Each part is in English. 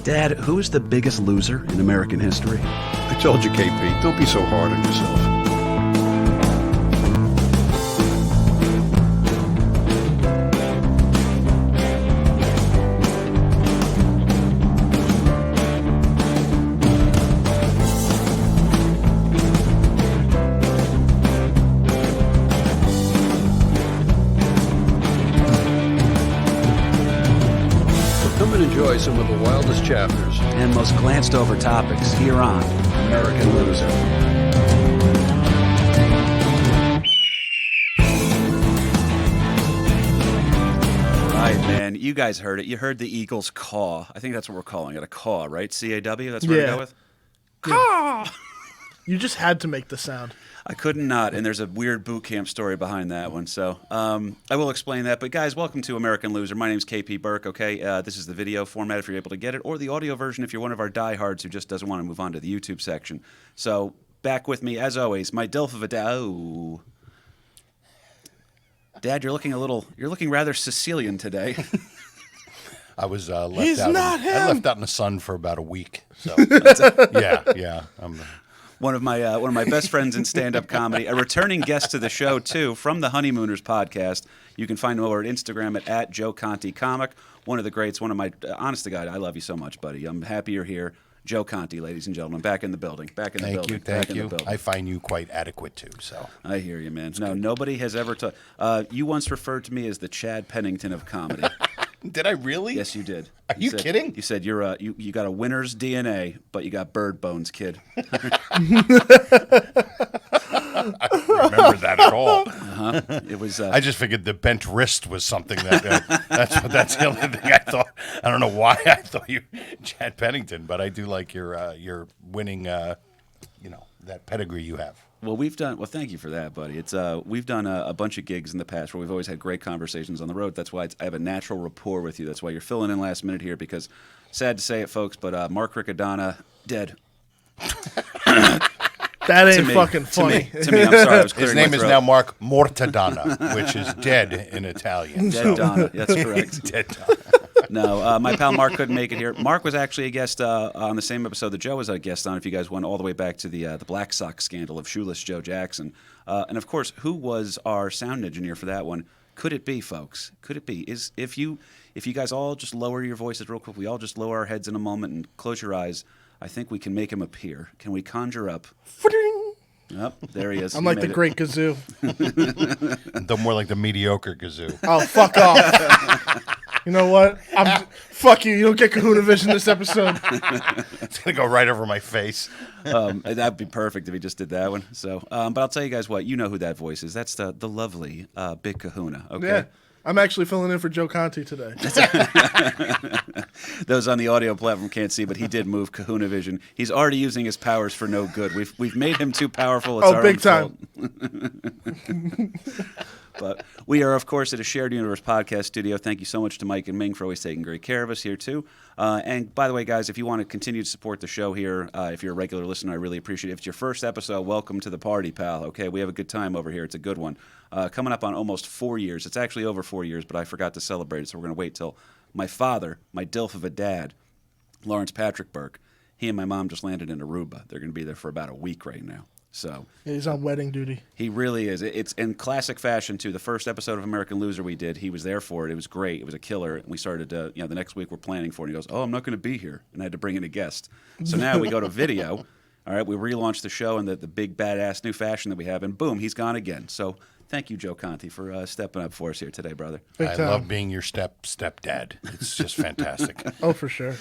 Dad, who is the biggest loser in American history? I told you, KP, don't be so hard on yourself. Enjoy some of the wildest chapters And most glanced over topics here on American Loser. Right, man. You guys heard it. You heard the Eagles caw. I think that's what we're calling it, a caw, right? C-A-W? That's what I go with? Caw! You just had to make the sound. I couldn't not, and there's a weird boot camp story behind that one. So I will explain that. But guys, welcome to American Loser. My name's KP Burke, okay? This is the video format if you're able to get it, or the audio version if you're one of our diehards who just doesn't want to move on to the YouTube section. So back with me, as always, my Dilf of a Dad. Oh. Dad, you're looking rather Sicilian today. I was left He's out. not him. I left out in the sun for about a week. So yeah. One of my best friends in stand-up comedy, a returning guest to the show too, from the Honeymooners podcast. You can find him over at Instagram at Joe Conte Comic. One of the greats, one of my honest to God, I love you so much, buddy. I'm happy you're here. Joe Conte, ladies and gentlemen, back in the building. Thank you. I find you quite adequate too. So I hear you, man. No, nobody has ever you once referred to me as the Chad Pennington of comedy. Did I really? Yes, you did. Are you kidding? You said you got a winner's DNA, but you got bird bones, kid. I don't remember that at all. It was. I just figured the bent wrist was something that that's the only thing I thought. I don't know why I thought you Chad Pennington, but I do like your winning, that pedigree you have. Well, thank you for that, buddy. It's we've done a bunch of gigs in the past where we've always had great conversations on the road. That's why I have a natural rapport with you. That's why you're filling in last minute here because, sad to say it, folks, but Mark Riccadonna, dead. That ain't fucking funny. To me, I'm sorry. I was His clearing name my is throat. now Mark Mortadonna, which is dead in Italian. Dead Donna. That's correct. Dead Donna. No, my pal Mark couldn't make it here. Mark was actually a guest on the same episode that Joe was a guest on. If you guys went all the way back to the Black Sox scandal of shoeless Joe Jackson, and of course, who was our sound engineer for that one? Could it be, folks? Could it be? If you guys all just lower your voices real quick, we all just lower our heads in a moment and close your eyes. I think we can make him appear. Can we conjure up? Yep, there he is. I'm He like the made it. great kazoo. The more like the mediocre kazoo. Oh, fuck off. You know what? Fuck you. You don't get Kahuna vision this episode. It's gonna go right over my face. That'd be perfect if he just did that one. So, but I'll tell you guys what. You know who that voice is. That's the lovely Big Kahuna. Okay. Yeah. I'm actually filling in for Joe Conte today. Those on the audio platform can't see, but he did move Kahuna Vision. He's already using his powers for no good. We've made him too powerful. It's our big own time. fault. But we are, of course, at a Shared Universe podcast studio. Thank you so much to Mike and Ming for always taking great care of us here, too. And by the way, guys, if you want to continue to support the show here, if you're a regular listener, I really appreciate it. If it's your first episode, welcome to the party, pal. Okay, we have a good time over here. It's a good one. Coming up on almost 4 years. It's actually over 4 years, but I forgot to celebrate it, so we're going to wait till my father, my Dilf of a dad, Lawrence Patrick Burke, he and my mom just landed in Aruba. They're going to be there for about a week right now. So Yeah, he's on wedding duty. he really is. It's in classic fashion, too. The first episode of American Loser we did, he was there for it. It was great. It was a killer. And we started, the next week we're planning for it. And he goes, oh, I'm not going to be here. And I had to bring in a guest. So now we go to video. All right, we relaunched the show in the big, badass new fashion that we have. And boom, he's gone again. So thank you, Joe Conte, for stepping up for us here today, brother. I love being your stepdad. It's just fantastic. Oh, for sure.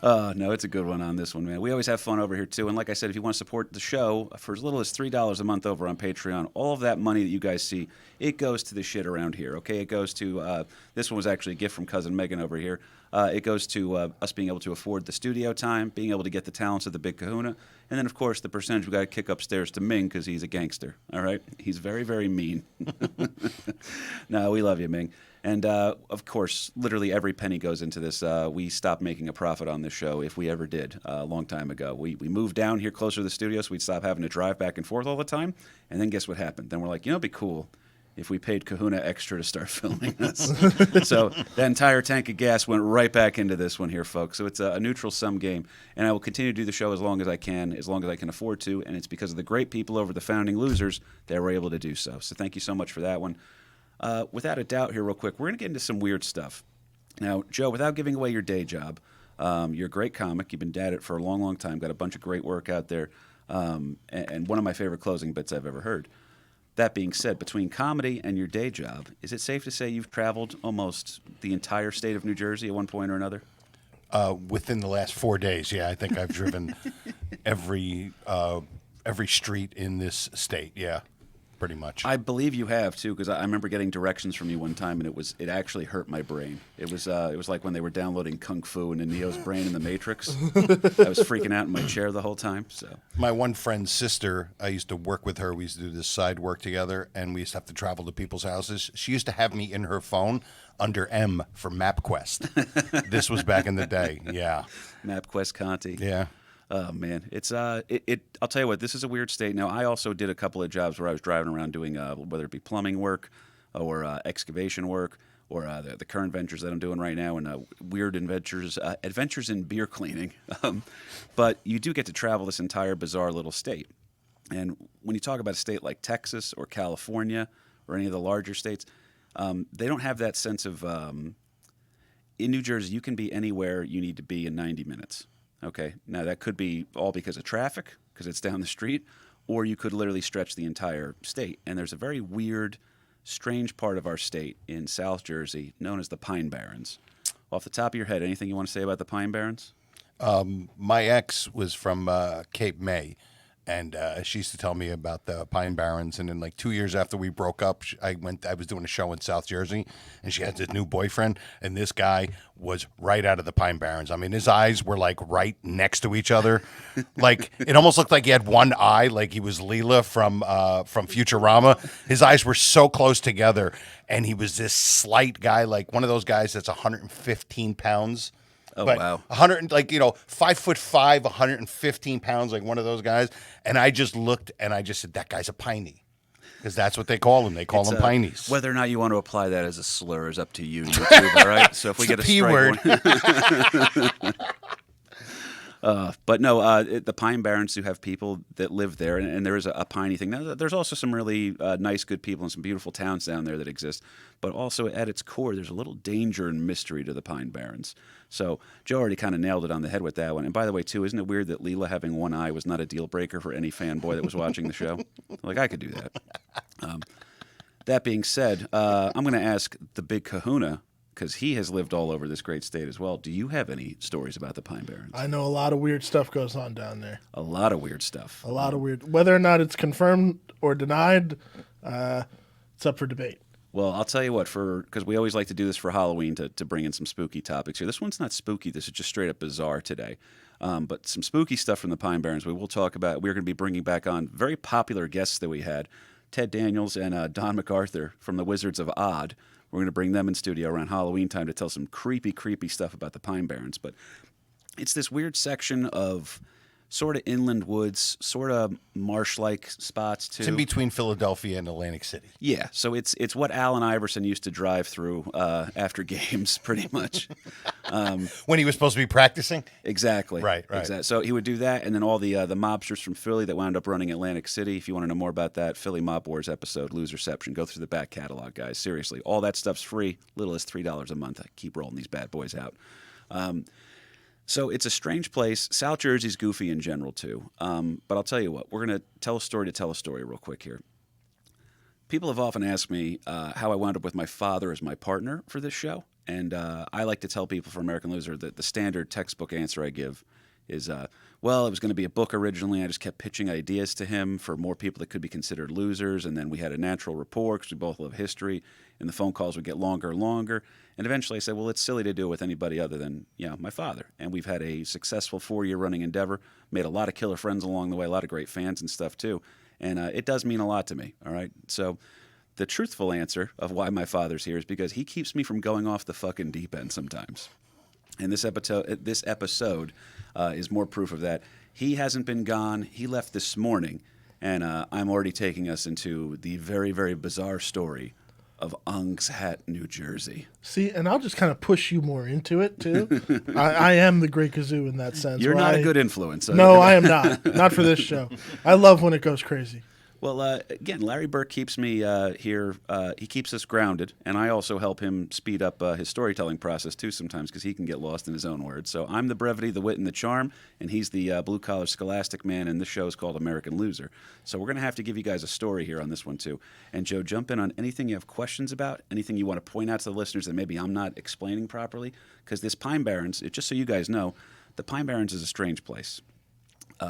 No, it's a good one on this one, man. We always have fun over here, too. And like I said, if you want to support the show for as little as $3 a month over on Patreon, all of that money that you guys see, it goes to the shit around here, okay? It goes to, this one was actually a gift from Cousin Megan over here. It goes to us being able to afford the studio time, being able to get the talents of the Big Kahuna, and then, of course, the percentage we got to kick upstairs to Ming because he's a gangster, all right? He's very, very mean. No, we love you, Ming. And, of course, literally every penny goes into this. We stopped making a profit on this show, if we ever did, a long time ago. We moved down here closer to the studio so we'd stop having to drive back and forth all the time. And then guess what happened? Then we're like, it'd be cool if we paid Kahuna extra to start filming this. So that entire tank of gas went right back into this one here, folks. So it's a neutral sum game, and I will continue to do the show as long as I can afford to, and it's because of the great people over the Founding Losers that we're able to do so. So thank you so much for that one. Without a doubt here, real quick, we're going to get into some weird stuff. Now, Joe, without giving away your day job, you're a great comic. You've been at it for a long, long time. Got a bunch of great work out there, and one of my favorite closing bits I've ever heard. That being said, between comedy and your day job, is it safe to say you've traveled almost the entire state of New Jersey at one point or another? Within the last 4 days, yeah, I think I've driven every street in this state. Yeah, pretty much. I believe you have too, because I remember getting directions from you one time, and it actually hurt my brain. It was like when they were downloading Kung Fu into Neo's brain in the Matrix. I was freaking out in my chair the whole time. So my one friend's sister, I used to work with her. We used to do this side work together, and we used to have to travel to people's houses. She used to have me in her phone under M for MapQuest. This was back in the day. Yeah, MapQuest Conte. Yeah. Oh man, it's I'll tell you what, this is a weird state. Now, I also did a couple of jobs where I was driving around doing whether it be plumbing work or excavation work or the current ventures that I'm doing right now, and weird adventures in beer cleaning. But you do get to travel this entire bizarre little state. And when you talk about a state like Texas or California or any of the larger states, they don't have that sense of in New Jersey, you can be anywhere you need to be in 90 minutes. Okay, now that could be all because of traffic, because it's down the street, or you could literally stretch the entire state. And there's a very weird, strange part of our state in South Jersey known as the Pine Barrens. Off the top of your head, anything you want to say about the Pine Barrens? My ex was from Cape May, and she used to tell me about the Pine Barrens. And then, like 2 years after we broke up, I was doing a show in South Jersey, and she had this new boyfriend, and this guy was right out of the Pine Barrens. I mean, his eyes were like right next to each other, like it almost looked like he had one eye, like he was Leela from Futurama. His eyes were so close together, and he was this slight guy, like one of those guys that's 115 pounds. Oh, but wow. 100, 5'5", 115 pounds, like one of those guys. And I just looked and I just said, that guy's a piney. Because that's what they call him. They call them pinies. Whether or not you want to apply that as a slur is up to you, YouTube, all right? So if we get a P strike word. But no, the Pine Barrens do have people that live there, and there is a piney thing. Now, there's also some really nice, good people and some beautiful towns down there that exist. But also at its core, there's a little danger and mystery to the Pine Barrens. So Joe already kind of nailed it on the head with that one. And by the way, too, isn't it weird that Leela having one eye was not a deal breaker for any fanboy that was watching the show? Like, I could do that. That being said, I'm going to ask the big Kahuna, because he has lived all over this great state as well. Do you have any stories about the Pine Barrens? I know a lot of weird stuff goes on down there. A lot of weird stuff. A lot of weird. Whether or not it's confirmed or denied, it's up for debate. Well, I'll tell you what, because we always like to do this for Halloween to bring in some spooky topics here. This one's not spooky. This is just straight up bizarre today. But some spooky stuff from the Pine Barrens we will talk about. We're going to be bringing back on very popular guests that we had, Ted Daniels and Don MacArthur from the Wizards of Odd. We're going to bring them in studio around Halloween time to tell some creepy, creepy stuff about the Pine Barrens. But it's this weird section of sort of inland woods, sort of marsh-like spots, too. It's in between Philadelphia and Atlantic City. Yeah, so it's what Allen Iverson used to drive through after games, pretty much. When he was supposed to be practicing? Exactly. Right. Exactly. So he would do that, and then all the mobsters from Philly that wound up running Atlantic City. If you want to know more about that, Philly Mob Wars episode, Lose Reception, go through the back catalog, guys. Seriously, all that stuff's free, little as $3 a month. I keep rolling these bad boys out. So it's a strange place. South Jersey's goofy in general, too. But I'll tell you what, we're going to tell a story real quick here. People have often asked me how I wound up with my father as my partner for this show. And I like to tell people for American Loser that the standard textbook answer I give is, well, it was going to be a book originally. I just kept pitching ideas to him for more people that could be considered losers. And then we had a natural rapport because we both love history. And the phone calls would get longer and longer. And eventually I said, well, it's silly to do it with anybody other than, my father. And we've had a successful 4-year running endeavor, made a lot of killer friends along the way, a lot of great fans and stuff too. And it does mean a lot to me, all right? So the truthful answer of why my father's here is because he keeps me from going off the fucking deep end sometimes. And this episode is more proof of that. He hasn't been gone. He left this morning. And I'm already taking us into the very, very bizarre story of Ong's Hat, New Jersey. See, and I'll just kind of push you more into it, too. I am the Great Kazoo in that sense. You're not a good influence. No, I am not. Not for this show. I love when it goes crazy. Well, again, Larry Burke keeps me here. He keeps us grounded, and I also help him speed up his storytelling process, too, sometimes, because he can get lost in his own words. So I'm the brevity, the wit, and the charm, and he's the blue-collar scholastic man, and this show is called American Loser. So we're going to have to give you guys a story here on this one, too. And, Joe, jump in on anything you have questions about, anything you want to point out to the listeners that maybe I'm not explaining properly, because this Pine Barrens, just so you guys know, the Pine Barrens is a strange place.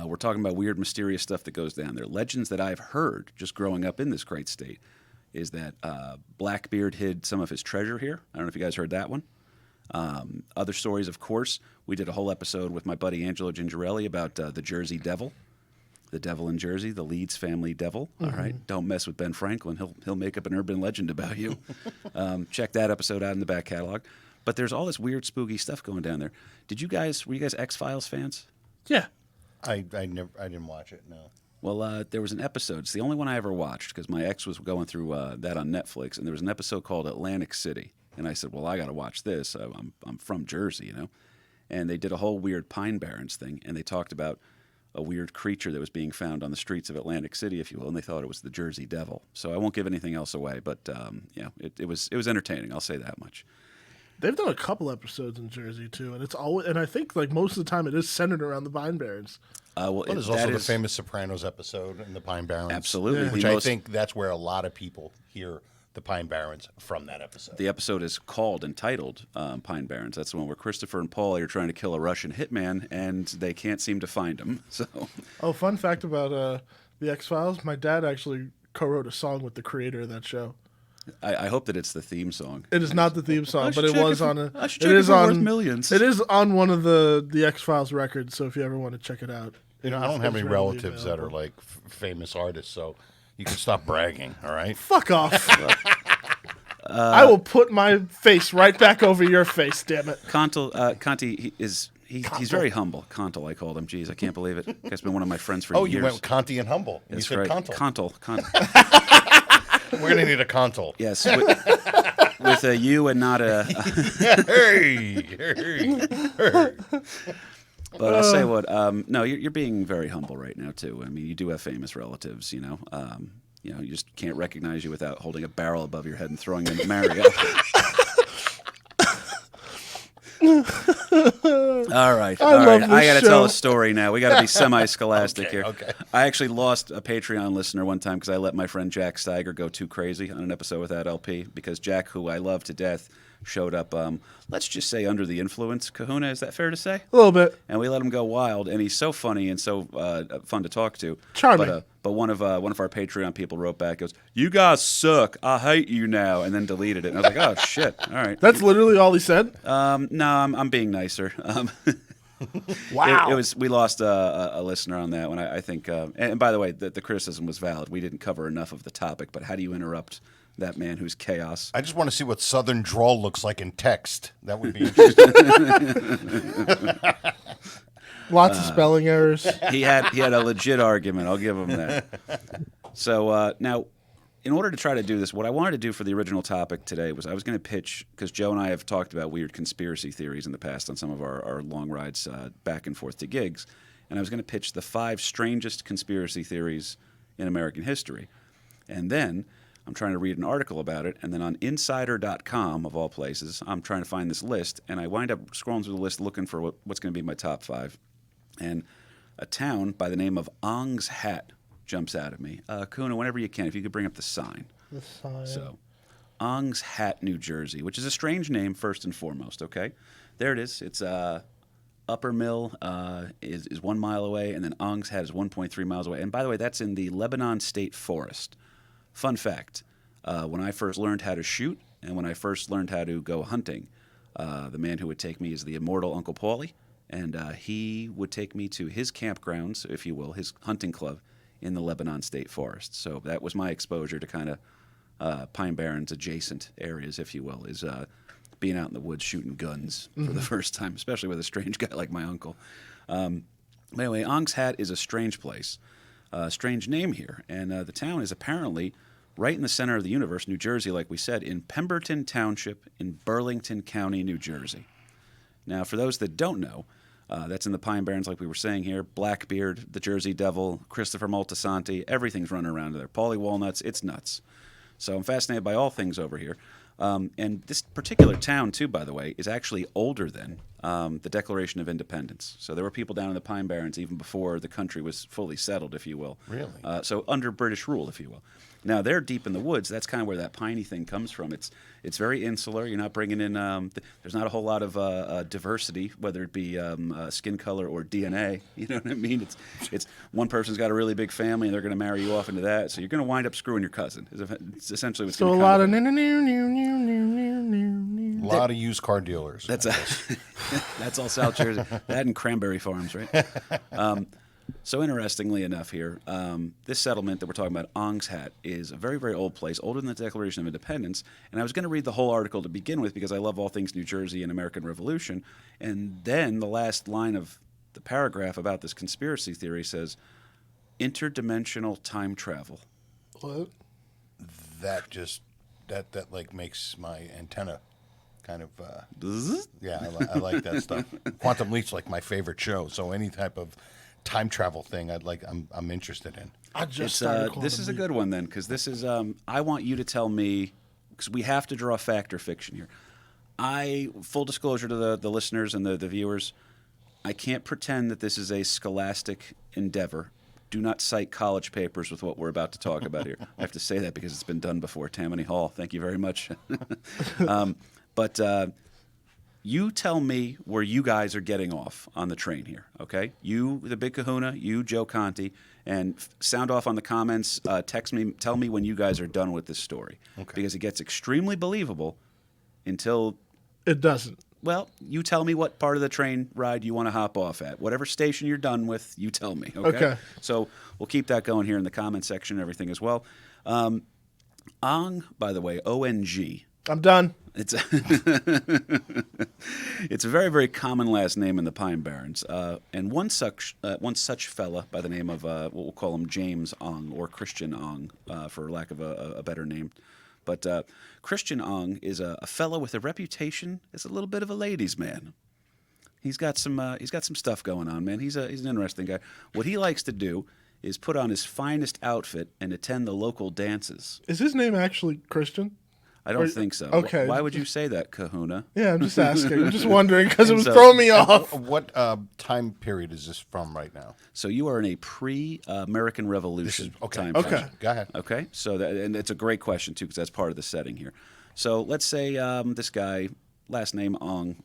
We're talking about weird, mysterious stuff that goes down there. Legends that I've heard just growing up in this great state is that Blackbeard hid some of his treasure here. I don't know if you guys heard that one. Other stories, of course. We did a whole episode with my buddy Angelo Gingerelli about the Jersey Devil. The devil in Jersey, the Leeds family devil. All right, don't mess with Ben Franklin. He'll make up an urban legend about you. Check that episode out in the back catalog. But there's all this weird, spooky stuff going down there. Were you guys X-Files fans? Yeah. I didn't watch it. No. Well, there was an episode. It's the only one I ever watched because my ex was going through that on Netflix, and there was an episode called Atlantic City. And I said, well, I got to watch this. I'm from Jersey, you know. And they did a whole weird Pine Barrens thing, and they talked about a weird creature that was being found on the streets of Atlantic City, if you will, and they thought it was the Jersey Devil. So I won't give anything else away, but it was entertaining. I'll say that much. They've done a couple episodes in Jersey too, and it's always, and I think like most of the time it is centered around the Pine Barrens. Well, there's also the famous Sopranos episode in the Pine Barrens. Absolutely. Which I think that's where a lot of people hear the Pine Barrens from that episode. The episode is entitled Pine Barrens. That's the one where Christopher and Paul are trying to kill a Russian hitman, and they can't seem to find him. So, fun fact about the X-Files, my dad actually co-wrote a song with the creator of that show. I hope that it's the theme song. It is not the theme song, but it was on a. I should check it is on millions. It is on one of the X-Files records. So if you ever want to check it out, I don't have any relatives that are like famous artists, so you can stop bragging. All right, fuck off. I will put my face right back over your face. Damn it, Conte he's very humble. Conte, I called him. Jeez, I can't believe it. He's been one of my friends for years. You went Conte and humble. That's you said right. Conte. We're going to need a console. Yes, with a U and not a... hey. But I'll say what, no, you're being very humble right now, too. I mean, you do have famous relatives, you know. You just can't recognize you without holding a barrel above your head and throwing them to Mario. All right. I got to tell a story now. We got to be semi-scholastic here. Okay. I actually lost a Patreon listener one time because I let my friend Jack Steiger go too crazy on an episode without LP because Jack, who I love to death, showed up, let's just say, under the influence. Kahuna, is that fair to say? A little bit. And we let him go wild, and he's so funny and so fun to talk to. Charming. But one of our Patreon people wrote back, goes, "You guys suck. I hate you now," and then deleted it. And I was like, "Oh shit! All right." That's literally all he said. No, I'm being nicer. Wow. We lost a listener on that one. I think. And by the way, the criticism was valid. We didn't cover enough of the topic. But how do you interrupt that man who's chaos? I just want to see what Southern drawl looks like in text. That would be interesting. Lots of spelling errors. He had a legit argument. I'll give him that. So now, in order to try to do this, what I wanted to do for the original topic today was I was going to pitch, because Joe and I have talked about weird conspiracy theories in the past on some of our long rides back and forth to gigs, and I was going to pitch the 5 strangest conspiracy theories in American history. And then I'm trying to read an article about it, and then on Insider.com, of all places, I'm trying to find this list, and I wind up scrolling through the list looking for what's going to be my top 5. And a town by the name of Ong's Hat jumps out at me. Kahuna, whenever you can, if you could bring up the sign. The sign. So, Ong's Hat, New Jersey, which is a strange name first and foremost, okay? There it is. It's Upper Mill is 1 mile away, and then Ong's Hat is 1.3 miles away. And by the way, that's in the Lebanon State Forest. Fun fact, when I first learned how to shoot and when I first learned how to go hunting, the man who would take me is the immortal Uncle Paulie. And he would take me to his campgrounds, if you will, his hunting club in the Lebanon State Forest. So that was my exposure to kind of Pine Barrens adjacent areas, if you will, is being out in the woods shooting guns for the first time, especially with a strange guy like my uncle. Anyway, Ong's Hat is a strange place. strange name here. And the town is apparently right in the center of the universe, New Jersey, like we said, in Pemberton Township in Burlington County, New Jersey. Now, for those that don't know, that's in the Pine Barrens, like we were saying here. Blackbeard, the Jersey Devil, Christopher Moltisanti, everything's running around there. Paulie Walnuts, it's nuts. So I'm fascinated by all things over here. And this particular town, too, by the way, is actually older than the Declaration of Independence. So there were people down in the Pine Barrens even before the country was fully settled, if you will. Really? So under British rule, if you will. Now, they're deep in the woods. That's kind of where that piney thing comes from. It's very insular. You're not bringing in there's not a whole lot of diversity, whether it be skin color or DNA. You know what I mean? It's one person's got a really big family, and they're going to marry you off into that. So you're going to wind up screwing your cousin. It's essentially what's So a going to lot of A lot of used car dealers. That's that's all South Jersey. That and cranberry farms, right? So interestingly enough here, this settlement that we're talking about, Ong's Hat, is a very, very old place, older than the Declaration of Independence. And I was going to read the whole article to begin with because I love all things New Jersey and American Revolution. And then the last line of the paragraph about this conspiracy theory says, interdimensional time travel. What? That just that like makes my antenna kind of yeah. I like that stuff. Quantum Leap's like my favorite show. So any type of time travel thing, I'm interested in. I just started This is a good one then, because this is I want you to tell me, because we have to draw fact or fiction here. Full disclosure to the listeners and the viewers, I can't pretend that this is a scholastic endeavor. Do not cite college papers with what we're about to talk about here. I have to say that because it's been done before. Tammany Hall, thank you very much. But you tell me where you guys are getting off on the train here, okay? You, the Big Kahuna, you, Joe Conte, and sound off on the comments. Text me, tell me when you guys are done with this story. Okay. Because it gets extremely believable until, It doesn't. well, you tell me what part of the train ride you want to hop off at. Whatever station you're done with, you tell me, okay? Okay. So we'll keep that going here in the comment section and everything as well. Ong, by the way, O-N-G. I'm done. It's it's a very, very common last name in the Pine Barrens. And one such fella by the name of, what we'll call him James Ong, or Christian Ong, for lack of a better name. But Christian Ong is a fellow with a reputation as a little bit of a ladies' man. He's got some stuff going on, man. He's an interesting guy. What he likes to do is put on his finest outfit and attend the local dances. Is his name actually Christian? I don't think so. Okay. Why would you say that, Kahuna? Yeah, I'm just asking. I'm just wondering because it was So- throwing me off. What time period is this from right now? So you are in a pre-American Revolution time frame. Okay. Go ahead. Okay. So and it's a great question too, because that's part of the setting here. So let's say this guy, last name Ong,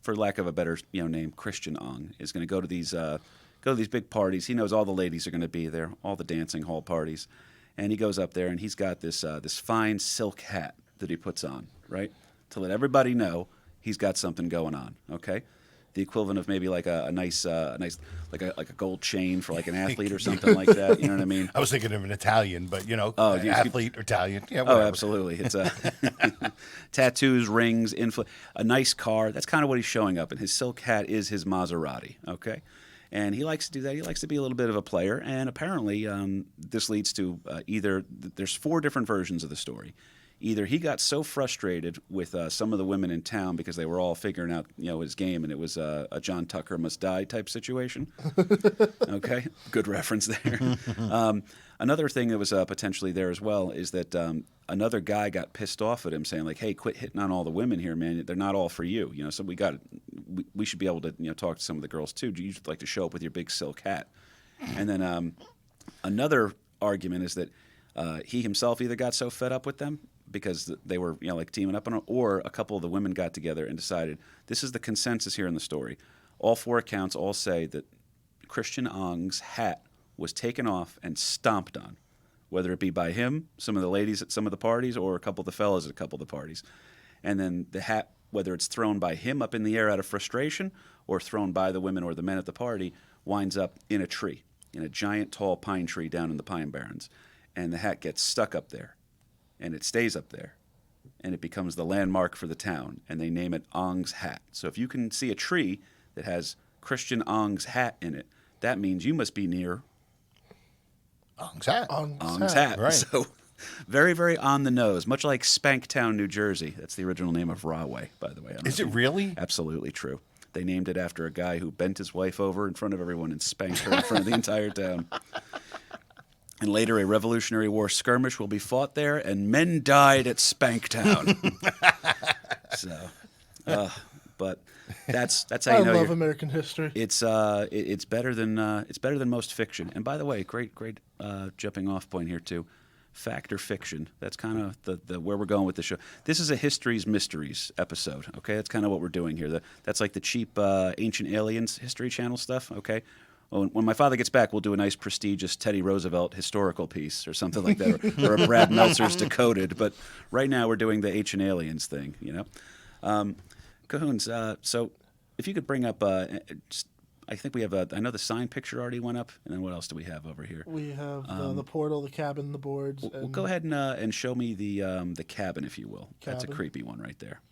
for lack of a better name, Christian Ong, is going to go to these big parties. He knows all the ladies are going to be there, all the dancing hall parties, and he goes up there and he's got this fine silk hat that he puts on, right, to let everybody know he's got something going on. Okay. The equivalent of maybe like a nice like a gold chain for like an athlete or something like that. You know what I mean? I was thinking of an Italian, but Oh, athlete, Italian. Yeah, Oh, whatever. absolutely. It's tattoos, rings, a nice car. That's kind of what he's showing up in. His silk hat is his Maserati, okay? And he likes to do that. He likes to be a little bit of a player. And apparently this leads to there's 4 different versions of the story. Either he got so frustrated with some of the women in town because they were all figuring out, his game, and it was a John Tucker must die type situation. Okay, good reference there. Another thing that was potentially there as well is that another guy got pissed off at him, saying like, "Hey, quit hitting on all the women here, man. They're not all for you. So we should be able to talk to some of the girls too. You'd like to show up with your big silk hat." And then another argument is that he himself either got so fed up with them because they were like teaming up on it, or a couple of the women got together and decided this is the consensus here in the story. All 4 accounts all say that Christian Ong's hat was taken off and stomped on, whether it be by him, some of the ladies at some of the parties, or a couple of the fellas at a couple of the parties. And then the hat, whether it's thrown by him up in the air out of frustration or thrown by the women or the men at the party, winds up in a tree, in a giant tall pine tree down in the Pine Barrens. And the hat gets stuck up there. And it stays up there, and it becomes the landmark for the town, and they name it Ong's Hat. So if you can see a tree that has Christian Ong's hat in it, that means you must be near Ong's Hat. Ong's Hat. Right. So very, very on the nose, much like Spanktown, New Jersey. That's the original name of Rahway, by the way. I don't Is know it if you- really? Absolutely true. They named it after a guy who bent his wife over in front of everyone and spanked her in front of the entire town. And later, a Revolutionary War skirmish will be fought there, and men died at Spanktown. So, but that's how I you know love you're- American history. it's better than most fiction. And by the way, great jumping off point here too. Fact or fiction? That's kind of the where we're going with the show. This is a History's Mysteries episode. Okay, that's kind of what we're doing here. That's like the cheap Ancient Aliens History Channel stuff. Okay. When my father gets back, we'll do a nice prestigious Teddy Roosevelt historical piece or something like that, or a Brad Meltzer's Decoded. But right now we're doing the Ancient Aliens thing, you know. Cahoons, so if you could bring up, I think we have I know the sign picture already went up, and then what else do we have over here? We have the portal, the cabin, the boards. Well, go ahead and show me the cabin, if you will. That's a Cabin. creepy one right there.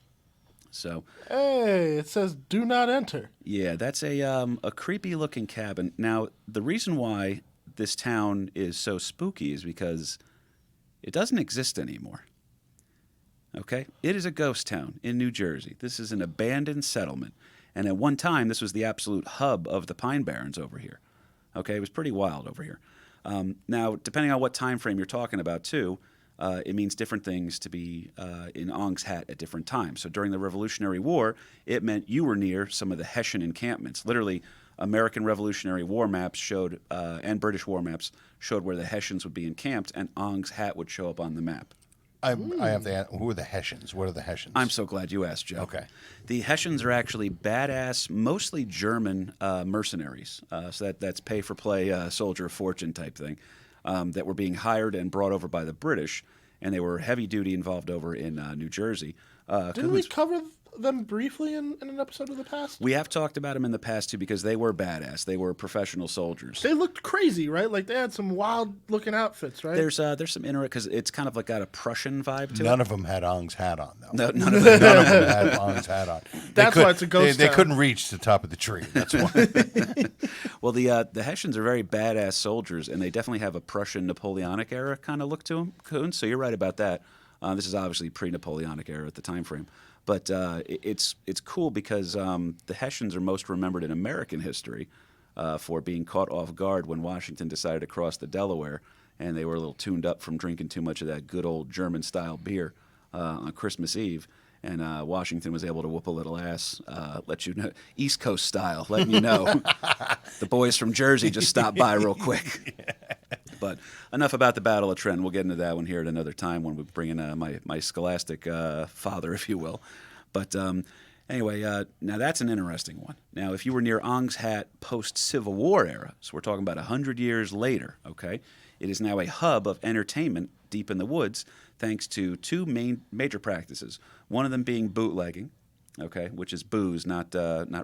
So Hey, it says "Do not enter." yeah, that's a creepy looking cabin. Now the reason why this town is so spooky is because it doesn't exist anymore. Okay, it is a ghost town in New Jersey. This is an abandoned settlement, and at one time this was the absolute hub of the Pine Barrens over here. Okay, it was pretty wild over here. Now, depending on what time frame you're talking about, too, it means different things to be in Ong's Hat at different times. So during the Revolutionary War, it meant you were near some of the Hessian encampments. Literally, American Revolutionary War maps showed, and British war maps showed where the Hessians would be encamped, and Ong's Hat would show up on the map. I have to ask, who are the Hessians? What are the Hessians? I'm so glad you asked, Joe. Okay. The Hessians are actually badass, mostly German mercenaries. So that's pay-for-play, soldier of fortune type thing that were being hired and brought over by the British, and they were heavy-duty involved over in New Jersey. Didn't we cover them briefly in an episode of the past? We have talked about them in the past, too, because they were badass. They were professional soldiers. They looked crazy, right? Like they had some wild-looking outfits, right? There's some interesting, because it's kind of like got a Prussian vibe to it. None of them had Ong's Hat on, though. No, none of them. None of them had Ong's Hat on. That's why it's a ghost They town. couldn't reach the top of the tree. That's why. Well, the Hessians are very badass soldiers, and they definitely have a Prussian Napoleonic era kind of look to them, Coons. So you're right about that. This is obviously pre-Napoleonic era at the time frame, but it's cool because the Hessians are most remembered in American history for being caught off guard when Washington decided to cross the Delaware, and they were a little tuned up from drinking too much of that good old German-style beer on Christmas Eve. And Washington was able to whoop a little ass, let you know, East Coast style, letting you know the boys from Jersey just stopped by real quick. But enough about the Battle of Trenton. We'll get into that one here at another time when we bring in my scholastic father, if you will. But anyway, now that's an interesting one. Now, if you were near Ong's Hat post-Civil War era, so we're talking about 100 years later, okay, it is now a hub of entertainment deep in the woods, thanks to two major practices. One of them being bootlegging, okay, which is booze, not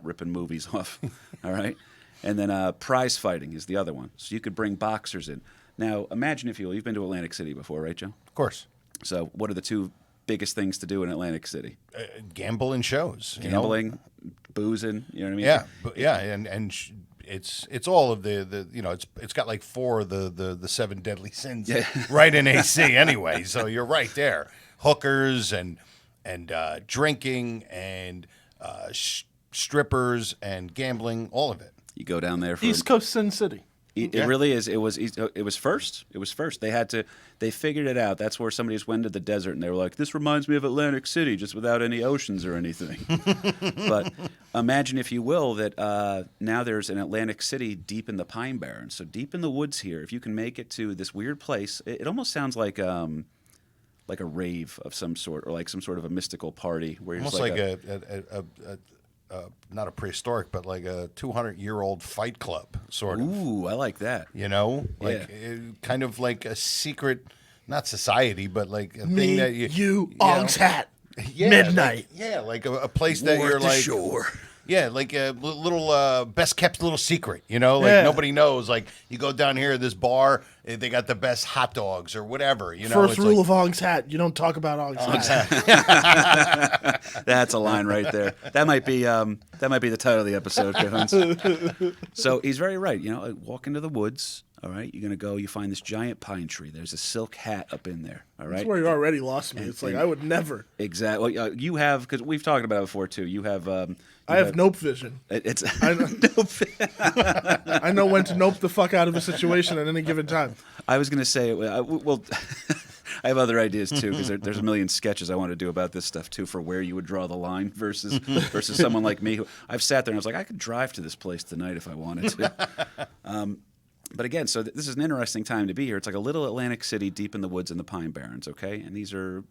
ripping movies off, all right? And then prize fighting is the other one. So you could bring boxers in. Now, imagine, if you will, you've been to Atlantic City before, right, Joe? Of course. So what are the two biggest things to do in Atlantic City? Gamble and shows. you know? Gambling, boozing, you know what I mean? Yeah, and it's all of the it's got like 4 of the 7 deadly sins right in AC anyway. So you're right there. Hookers and drinking and strippers and gambling, all of it. You go down there for East Coast Sin City. It really is. It was first. It was first. They figured it out. That's where somebody just went to the desert and they were like, this reminds me of Atlantic City, just without any oceans or anything. But imagine, if you will, that now there's an Atlantic City deep in the Pine Barrens. So deep in the woods here, if you can make it to this weird place, it almost sounds like a rave of some sort, or like some sort of a mystical party where you're Almost just like not a prehistoric, but like a 200-year-old fight club, sort of. Ooh, I like that. You know, like kind of like a secret, not society, but like a thing that you Ong's Hat, midnight. Like a place that War you're at the like, shore. yeah, like a little best kept little secret. You know, like nobody knows. Like you go down here at this bar, they got the best hot dogs or whatever. You know, First it's rule like, of Ong's Hat: you don't talk about Ong's Hat. That's a line right there. That might be the title of the episode, Cahoons. So he's very right. You know, walk into the woods. All right, you're gonna go. You find this giant pine tree. There's a silk hat up in there. All right, That's where you already lost me. It's like I would never. exactly. Well, you have, because we've talked about it before too. You have. I have nope vision. It's I know, nope. I know when to nope the fuck out of a situation at any given time. I was gonna say, well, I have other ideas too, because there's a million sketches I want to do about this stuff too, for where you would draw the line versus someone like me who I've sat there and I was like, I could drive to this place tonight if I wanted to. But again, so this is an interesting time to be here. It's like a little Atlantic City deep in the woods in the Pine Barrens, okay? And these are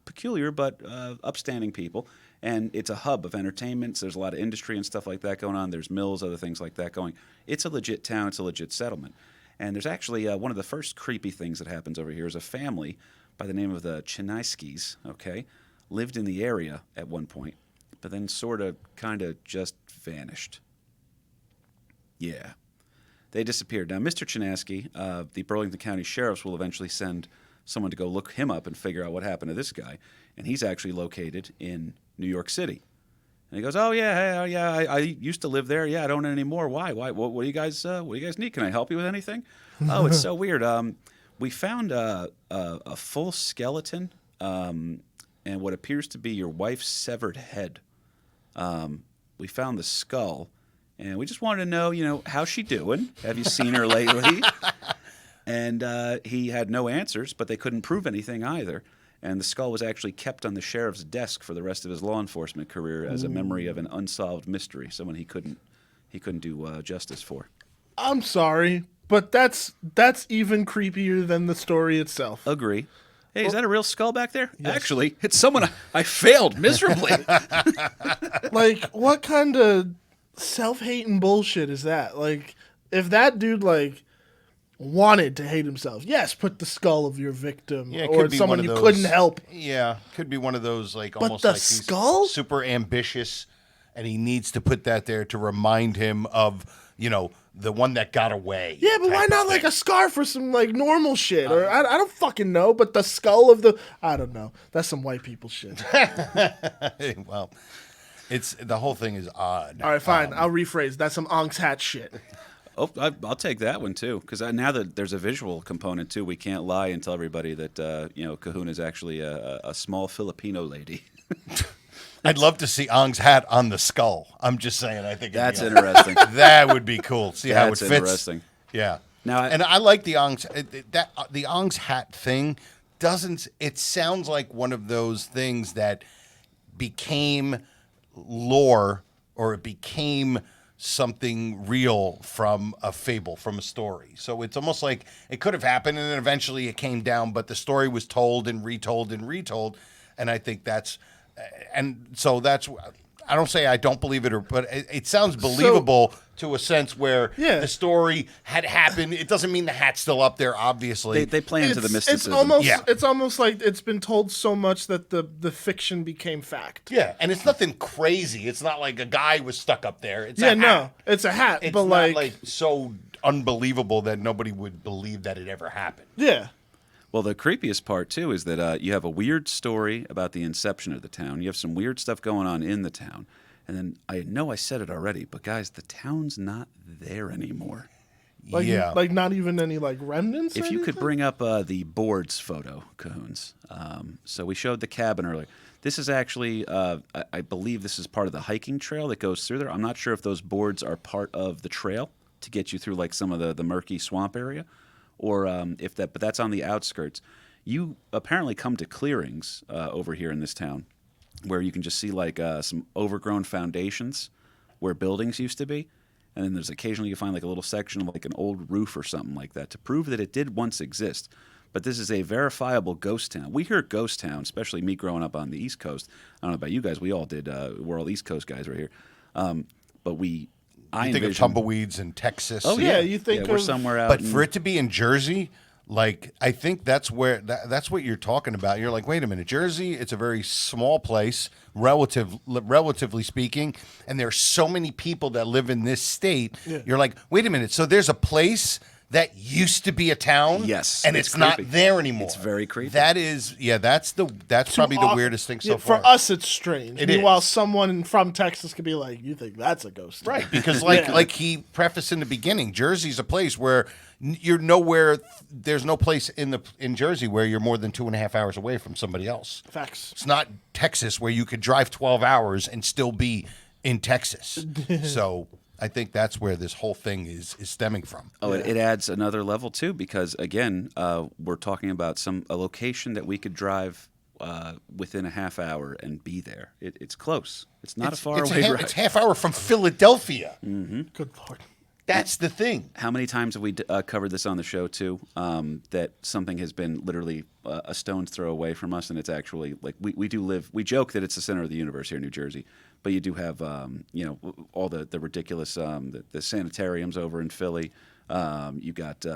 peculiar but upstanding people. And it's a hub of entertainment. So there's a lot of industry and stuff like that going on. There's mills, other things like that going. It's a legit town. It's a legit settlement. And there's actually one of the first creepy things that happens over here is a family by the name of the Chinaiskis, okay, lived in the area at one point, but then sort of kind of just vanished. Yeah. They disappeared. Now, Mr. Chinaski, the Burlington County Sheriffs will eventually send someone to go look him up and figure out what happened to this guy. And he's actually located in New York City. And he goes, "Oh yeah, I used to live there. Yeah, I don't anymore. Why? What do you guys need? Can I help you with anything?" "Oh, it's so weird. We found a full skeleton and what appears to be your wife's severed head. We found the skull." And we just wanted to know, how's she doing? Have you seen her lately? And he had no answers, but they couldn't prove anything either. And the skull was actually kept on the sheriff's desk for the rest of his law enforcement career as a memory of an unsolved mystery, someone he couldn't do justice for. I'm sorry, but that's even creepier than the story itself. Agree. Hey, is that a real skull back there? Yes. Actually, it's someone I failed miserably. Like, what kind of self-hating bullshit is that? Like, if that dude wanted to hate himself, yes, put the skull of your victim or someone you couldn't help. Yeah, could be one of those but almost the like skull? he's super ambitious, and he needs to put that there to remind him of the one that got away. Yeah, but why not like a scarf or some normal shit? Or I don't fucking know, but the skull of I don't know. That's some white people shit. Well, the whole thing is odd. All right, fine. I'll rephrase. That's some Ong's hat shit. Oh, I'll take that one too, because now that there's a visual component too, we can't lie and tell everybody that Kahuna is actually a small Filipino lady. I'd love to see Ong's hat on the skull. I'm just saying. I think that's interesting. That would be cool. See how it fits. Interesting. Yeah. Now, and I like the Ong's the Ong's hat thing. It sounds like one of those things that became lore, or it became something real from a fable, from a story. So it's almost like it could have happened and then eventually it came down, but the story was told and retold and retold. And I think that's I don't say I don't believe it, but it sounds believable to a sense where the story had happened. It doesn't mean the hat's still up there, obviously. They play into the mysticism. It's almost like it's been told so much that the fiction became fact. Yeah, and it's nothing crazy. It's not like a guy was stuck up there. It's a hat. It's a hat. It's but not so unbelievable that nobody would believe that it ever happened. Yeah. Well, the creepiest part, too, is that you have a weird story about the inception of the town. You have some weird stuff going on in the town. And then, I know I said it already, but guys, the town's not there anymore. Like not even any remnants? If you could bring up the boards photo, Cahoons. So we showed the cabin earlier. This is actually, I believe this is part of the hiking trail that goes through there. I'm not sure if those boards are part of the trail to get you through some of the murky swamp area. Or but that's on the outskirts. You apparently come to clearings over here in this town where you can just see some overgrown foundations where buildings used to be. And then there's occasionally you find a little section of an old roof or something like that to prove that it did once exist. But this is a verifiable ghost town. We hear ghost town, especially me growing up on the East Coast. I don't know about you guys. We all did. We're all East Coast guys right here. But I think of tumbleweeds in Texas. Oh yeah, you think we're somewhere out. But for it to be in Jersey, I think that's where that's what you're talking about. You're like, wait a minute, Jersey. It's a very small place, relatively speaking, and there's so many people that live in this state. Yeah. You're like, wait a minute. So there's a place that used to be a town. Yes, and it's it's not creepy. there anymore. It's very creepy. That is, that's probably the weirdest thing so far. For us, it's strange. It Meanwhile, is. someone from Texas could be like, "You think that's a ghost?" town?" Right, because like he prefaced in the beginning, Jersey's a place where you're nowhere. There's no place in Jersey where you're more than 2.5 hours away from somebody else. Facts. It's not Texas where you could drive 12 hours and still be in Texas. So I think that's where this whole thing is stemming from. Oh, it adds another level too, because again, we're talking about a location that we could drive within a half hour and be there. It's close. It's not a far away drive. It's half hour from Philadelphia. Good lord. That's the thing. How many times have we covered this on the show too? That something has been literally a stone's throw away from us, and it's actually like we do live. We joke that it's the center of the universe here in New Jersey, but you do have all the ridiculous the sanitariums over in Philly. You got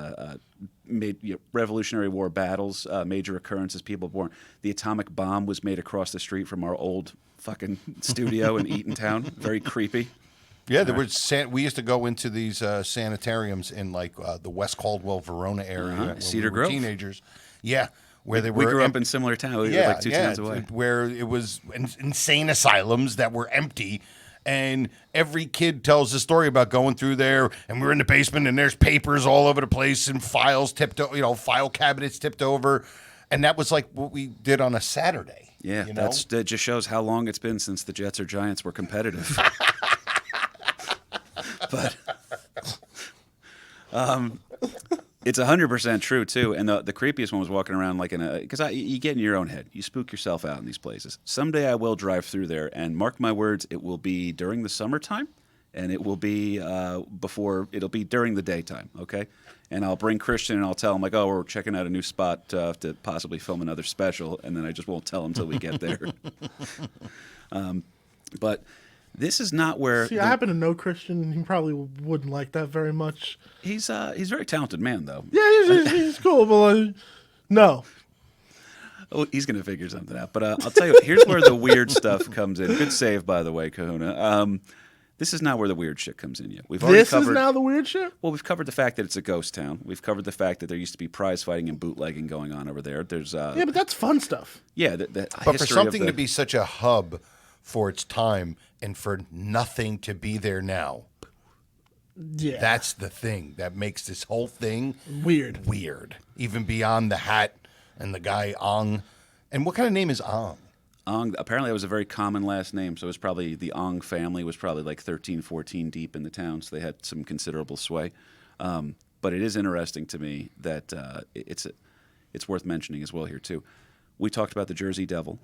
Revolutionary War battles, major occurrences, people born. The atomic bomb was made across the street from our old fucking studio in Eatontown. Very creepy. Yeah, we used to go into these sanitariums in like the West Caldwell, Verona area when Cedar we were Grove. teenagers. Yeah, where they We were. grew up in similar towns. We were like two towns away. Where it was insane asylums that were empty. And every kid tells a story about going through there, and we're in the basement, and there's papers all over the place, and files file cabinets tipped over, and that was like what we did on a Saturday. Yeah, that just shows how long it's been since the Jets or Giants were competitive. But it's 100% true too. And the creepiest one was walking around like because you get in your own head, you spook yourself out in these places. Someday I will drive through there, and mark my words, it will be during the summertime, and it will be it'll be during the daytime. Okay, and I'll bring Christian and I'll tell him like, oh, we're checking out a new spot to possibly film another special, and then I just won't tell him until we get there. But this is not where. See, I happen to know Christian, and he probably wouldn't like that very much. He's a very talented man, though. Yeah, he's cool, but like, no. Oh, he's gonna figure something out. But I'll tell you, here's where the weird stuff comes in. Good save, by the way, Kahuna. This is not where the weird shit comes in yet. We've already covered. This is now the weird shit. Well, we've covered the fact that it's a ghost town. We've covered the fact that there used to be prize fighting and bootlegging going on over there. There's yeah, but that's fun stuff. yeah, But for something to be such a hub for its time and for nothing to be there now, Yeah, that's the thing that makes this whole thing weird. weird. Even beyond the hat and the guy Ong. And what kind of name is Ong? Ong, apparently, it was a very common last name, so it was probably the Ong family was probably like 13, 14 deep in the town, so they had some considerable sway. But it is interesting to me that it's worth mentioning as well here too. We talked about the Jersey Devil.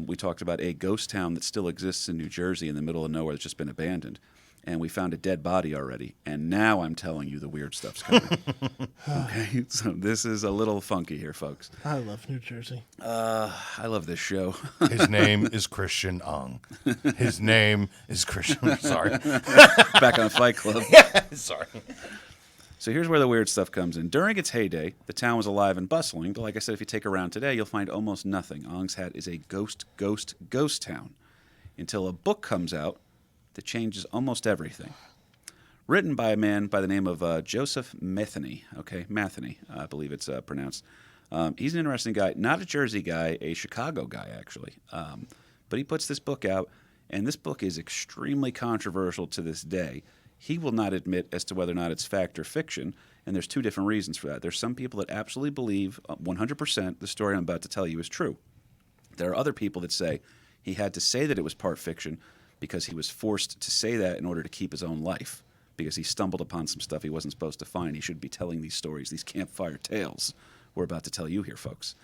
We talked about a ghost town that still exists in New Jersey in the middle of nowhere that's just been abandoned. And we found a dead body already. And now I'm telling you the weird stuff's coming. Okay, so this is a little funky here, folks. I love New Jersey. I love this show. His name is Christian Ong. His name is Christian. Sorry. Back on Fight Club. Sorry. So here's where the weird stuff comes in. During its heyday, the town was alive and bustling, but like I said, if you take a round today, you'll find almost nothing. Ong's Hat is a ghost town until a book comes out that changes almost everything. Written by a man by the name of Joseph Metheny. Okay, Metheny, I believe it's pronounced. He's an interesting guy, not a Jersey guy, a Chicago guy, actually. But he puts this book out, and this book is extremely controversial to this day. He will not admit as to whether or not it's fact or fiction, and there's two different reasons for that. There's some people that absolutely believe 100% the story I'm about to tell you is true. There are other people that say he had to say that it was part fiction because he was forced to say that in order to keep his own life, because he stumbled upon some stuff he wasn't supposed to find. He should be telling these stories, these campfire tales we're about to tell you here, folks.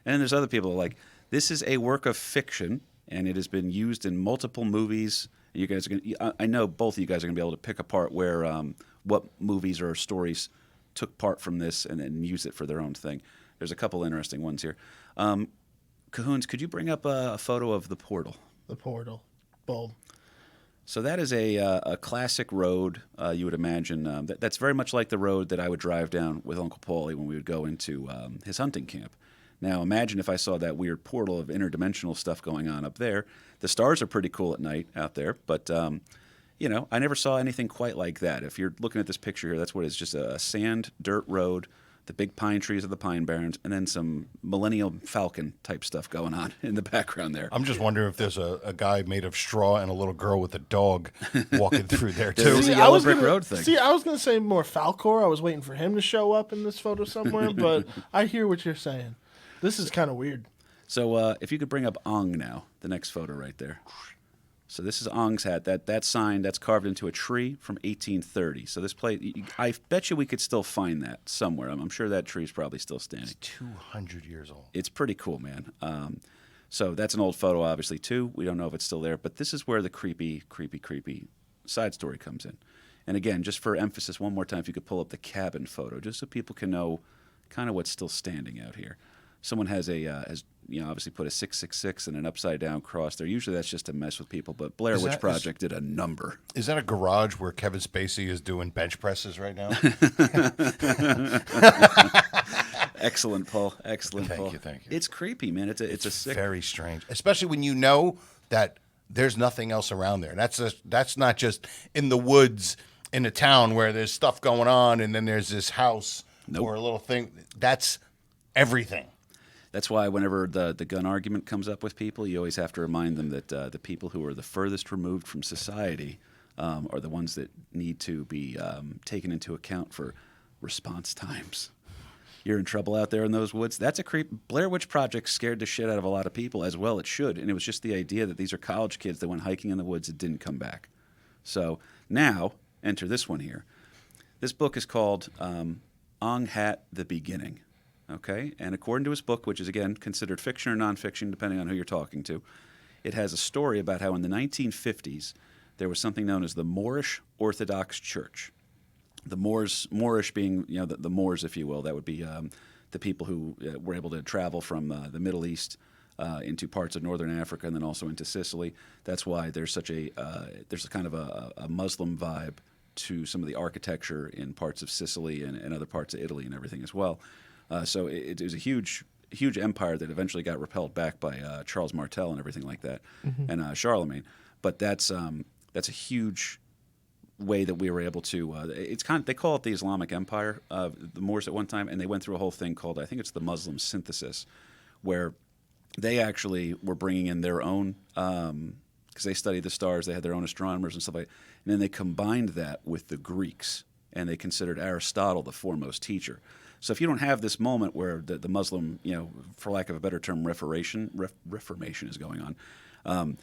And then there's other people who are like, this is a work of fiction, and it has been used in multiple movies. You guys are going. I know both of you guys are going to be able to pick apart where what movies or stories took part from this and then use it for their own thing. There's a couple interesting ones here. Cahoons, could you bring up a photo of the portal? The portal. Boom. So that is a classic road, you would imagine. That's very much like the road that I would drive down with Uncle Paulie when we would go into his hunting camp. Now, imagine if I saw that weird portal of interdimensional stuff going on up there. The stars are pretty cool at night out there, but I never saw anything quite like that. If you're looking at this picture here, that's what it is, just a sand, dirt road, the big pine trees of the Pine Barrens, and then some Millennium Falcon type stuff going on in the background there. I'm just wondering if there's a guy made of straw and a little girl with a dog walking through there, There too. is a yellow brick road thing. See, I was gonna say more Falcor. I was waiting for him to show up in this photo somewhere, but I hear what you're saying. This is kind of weird. So if you could bring up Ong now, the next photo right there. So this is Ong's hat. That sign, that's carved into a tree from 1830. So this place, I bet you we could still find that somewhere. I'm sure that tree's probably still standing. It's 200 years old. It's pretty cool, man. So that's an old photo, obviously, too. We don't know if it's still there. But this is where the creepy side story comes in. And again, just for emphasis, one more time, if you could pull up the cabin photo, just so people can know kind of what's still standing out here. Someone has obviously put a 666 and an upside down cross there. Usually that's just to mess with people, but Blair Witch Project did a number. Is that a garage where Kevin Spacey is doing bench presses right now? Excellent, Paul. Excellent, Paul. Thank you. It's creepy, man. It's a sick. Very strange, especially when you know that there's nothing else around there. That's not just in the woods in a town where there's stuff going on and then there's this house or a little thing. That's everything. That's why whenever the gun argument comes up with people, you always have to remind them that the people who are the furthest removed from society are the ones that need to be taken into account for response times. You're in trouble out there in those woods. That's a creep. Blair Witch Project scared the shit out of a lot of people, as well it should. And it was just the idea that these are college kids that went hiking in the woods and didn't come back. So now, enter this one here. This book is called Ong Hat, The Beginning. Okay, and according to his book, which is, again, considered fiction or nonfiction, depending on who you're talking to, it has a story about how in the 1950s there was something known as the Moorish Orthodox Church. The Moorish being, the Moors, if you will. That would be the people who were able to travel from the Middle East into parts of northern Africa and then also into Sicily. That's why there's such there's a kind of a Muslim vibe to some of the architecture in parts of Sicily and other parts of Italy and everything as well. So it was a huge empire that eventually got repelled back by Charles Martel and everything like that, and Charlemagne. But that's a huge way that we were able to. They call it the Islamic Empire, the Moors at one time, and they went through a whole thing called, I think it's the Muslim synthesis, where they actually were bringing in their own, because they studied the stars, they had their own astronomers and stuff like that, and then they combined that with the Greeks, and they considered Aristotle the foremost teacher. So if you don't have this moment where the Muslim, for lack of a better term, reformation is going on,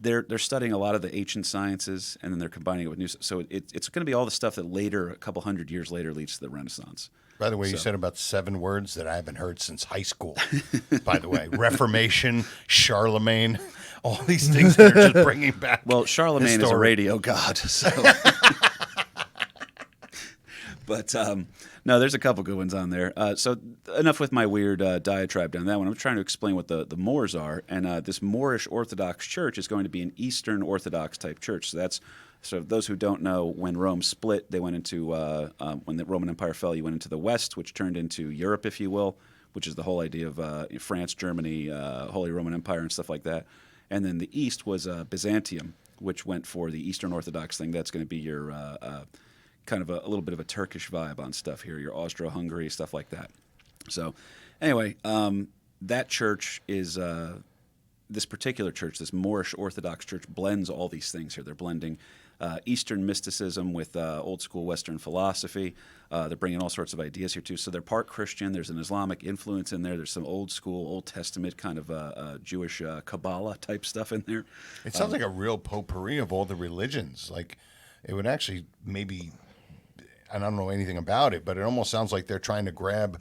they're studying a lot of the ancient sciences, and then they're combining it with new. So it's going to be all the stuff that later, a couple hundred years later, leads to the Renaissance. By the way, you said about 7 words that I haven't heard since high school. By the way, Reformation, Charlemagne, all these things that are just bringing back. Well, Charlemagne is a radio god, so. But no, there's a couple good ones on there. So enough with my weird diatribe down that one. I'm trying to explain what the Moors are, and this Moorish Orthodox Church is going to be an Eastern Orthodox type church. So those who don't know, when Rome split, they went into when the Roman Empire fell, you went into the West, which turned into Europe, if you will, which is the whole idea of France, Germany, Holy Roman Empire, and stuff like that. And then the East was Byzantium, which went for the Eastern Orthodox thing. That's going to be your kind of a little bit of a Turkish vibe on stuff here, your Austro-Hungary, stuff like that. So anyway, that church is, this particular church, this Moorish Orthodox Church, blends all these things here. They're blending Eastern mysticism with old school Western philosophy. They're bringing all sorts of ideas here too. So they're part Christian. There's an Islamic influence in there. There's some old school, Old Testament kind of Jewish Kabbalah type stuff in there. It sounds like a real potpourri of all the religions. Like it would actually maybe, and I don't know anything about it, but it almost sounds like they're trying to grab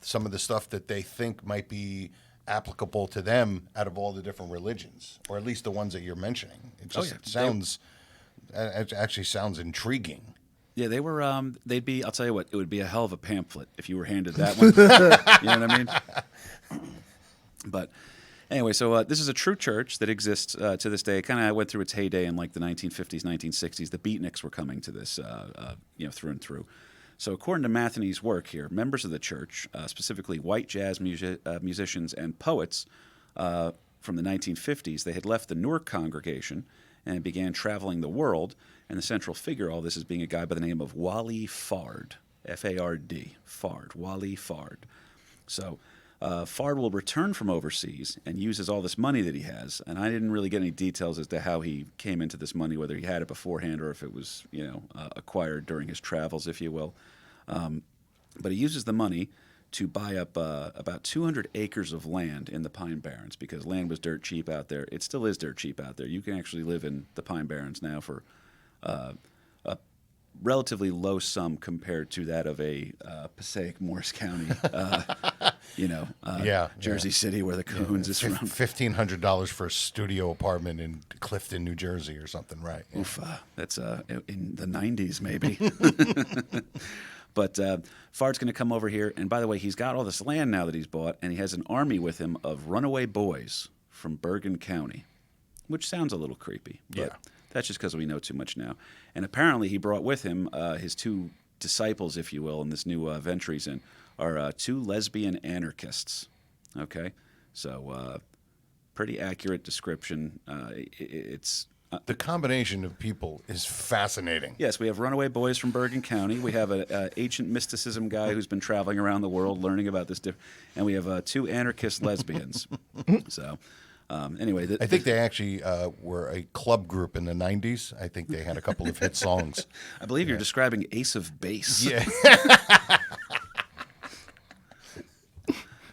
some of the stuff that they think might be applicable to them out of all the different religions, or at least the ones that you're mentioning. It just it actually sounds intriguing. Yeah, they were. They'd be. I'll tell you what. It would be a hell of a pamphlet if you were handed that one. You know what I mean? But anyway, so this is a true church that exists to this day. It kind of went through its heyday in like the 1950s, 1960s. The beatniks were coming to this, through and through. So according to Matheny's work here, members of the church, specifically white jazz musicians and poets from the 1950s, they had left the Newark congregation and began traveling the world. And the central figure of all this is being a guy by the name of Wally Fard, F-A-R-D, Fard, Wally Fard. So Fard will return from overseas and uses all this money that he has. And I didn't really get any details as to how he came into this money, whether he had it beforehand or if it was, acquired during his travels, if you will. But he uses the money to buy up about 200 acres of land in the Pine Barrens because land was dirt cheap out there. It still is dirt cheap out there. You can actually live in the Pine Barrens now for a relatively low sum compared to that of a Passaic, Morris County, Jersey City, where the Cahoons is from. $1,500 for a studio apartment in Clifton, New Jersey, or something, right? Yeah. Oof, that's in the 90s, maybe. But Fard's going to come over here, and by the way, he's got all this land now that he's bought, and he has an army with him of runaway boys from Bergen County, which sounds a little creepy. But Yeah. that's just because we know too much now. And apparently he brought with him his two disciples, if you will, in this new venture he's in, are two lesbian anarchists. Okay? So pretty accurate description. It's... The combination of people is fascinating. Yes, we have runaway boys from Bergen County. We have an ancient mysticism guy who's been traveling around the world learning about this. And we have two anarchist lesbians. So... anyway, I think they actually were a club group in the 90s. I think they had a couple of hit songs. I believe you're describing Ace of Base. Yeah.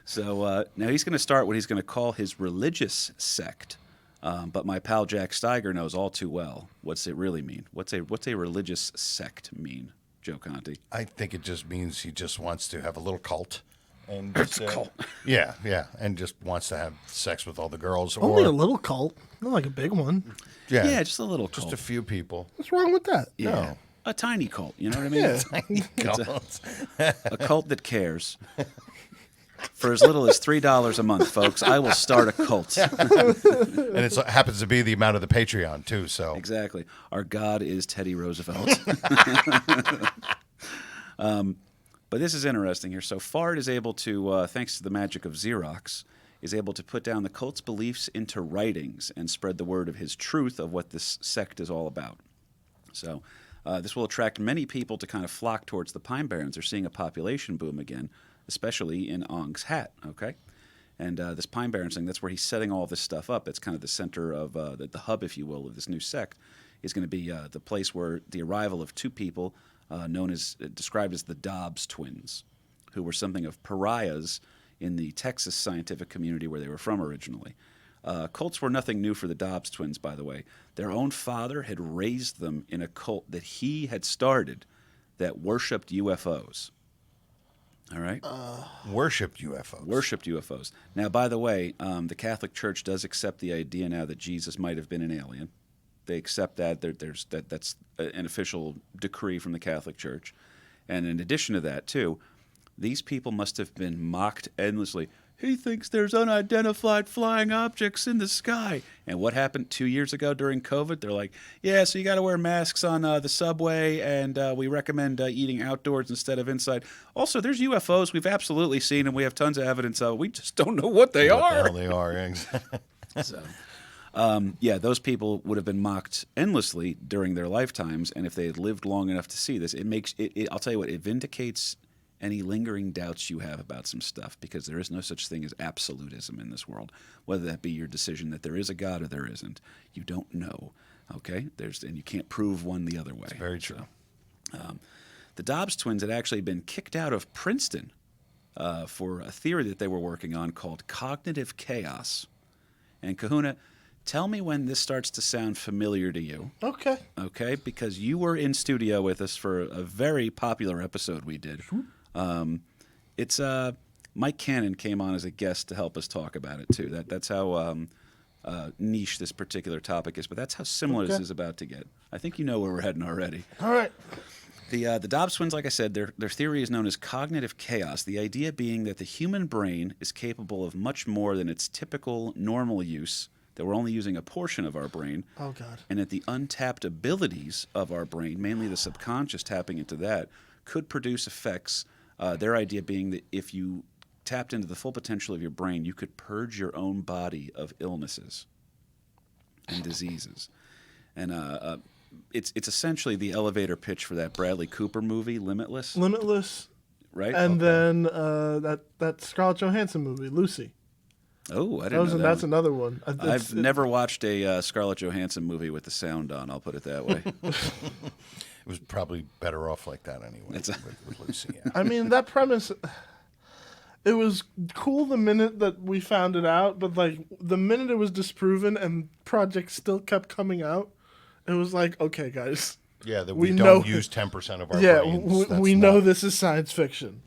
So now he's going to start what he's going to call his religious sect. But my pal Jack Steiger knows all too well what's it really mean. What's a religious sect mean, Joe Conte? I think it just means he just wants to have a little cult. And just, cult. Yeah, and just wants to have sex with all the girls. Only a little cult, not like a big one. Yeah, just a little cult. Just a few people. What's wrong with that? Yeah. No. A tiny cult, you know what I mean? Yeah. A cult that cares. For as little as $3 a month, folks, I will start a cult. And it happens to be the amount of the Patreon, too. So Exactly. Our God is Teddy Roosevelt. But this is interesting here. So Fard is able to, thanks to the magic of Xerox, is able to put down the cult's beliefs into writings and spread the word of his truth of what this sect is all about. So this will attract many people to kind of flock towards the Pine Barrens. They're seeing a population boom again, especially in Ong's Hat, okay? And this Pine Barrens thing, that's where he's setting all this stuff up. It's kind of the center of the hub, if you will, of this new sect, is going to be the place where the arrival of two people described as the Dobbs twins, who were something of pariahs in the Texas scientific community where they were from originally. Cults were nothing new for the Dobbs twins, by the way. Their own father had raised them in a cult that he had started that worshipped UFOs. All right? worshipped UFOs. Worshipped UFOs. Now, by the way, the Catholic Church does accept the idea now that Jesus might have been an alien. They accept that. That's an official decree from the Catholic Church. And in addition to that, too, these people must have been mocked endlessly. He thinks there's unidentified flying objects in the sky. And what happened 2 years ago during COVID? They're like, yeah, so you got to wear masks on the subway, and we recommend eating outdoors instead of inside. Also, there's UFOs we've absolutely seen, and we have tons of evidence of. We just don't know what they What are. the hell they are, exactly. So, those people would have been mocked endlessly during their lifetimes, and if they had lived long enough to see this, it makes it. I'll tell you what, it vindicates any lingering doubts you have about some stuff, because there is no such thing as absolutism in this world. Whether that be your decision that there is a God or there isn't, you don't know. Okay, and you can't prove one the other way. It's very true. So, the Dobbs twins had actually been kicked out of Princeton for a theory that they were working on called cognitive chaos. And Kahuna, tell me when this starts to sound familiar to you. Okay. Okay, because you were in studio with us for a very popular episode we did. It's Mike Cannon came on as a guest to help us talk about it too. That's how niche this particular topic is, but that's how similar this is about to get. I think you know where we're heading already. All right. The Dobbs twins, like I said, their theory is known as cognitive chaos, the idea being that the human brain is capable of much more than its typical normal use, that we're only using a portion of our brain. Oh, God. And that the untapped abilities of our brain, mainly the subconscious tapping into that, could produce effects. Their idea being that if you tapped into the full potential of your brain, you could purge your own body of illnesses and diseases. and it's essentially the elevator pitch for that Bradley Cooper movie, Limitless, right? And then that Scarlett Johansson movie, Lucy. Oh, I didn't know that That's one. another one. I've never watched a Scarlett Johansson movie with the sound on. I'll put it that way. It was probably better off like that anyway. With Lucy. Yeah. I mean, that premise. It was cool the minute that we found it out, but like the minute it was disproven and projects still kept coming out, it was like, okay, guys. Yeah, that we we know- don't use 10% of our Yeah, brains. That's we know not- this is science fiction.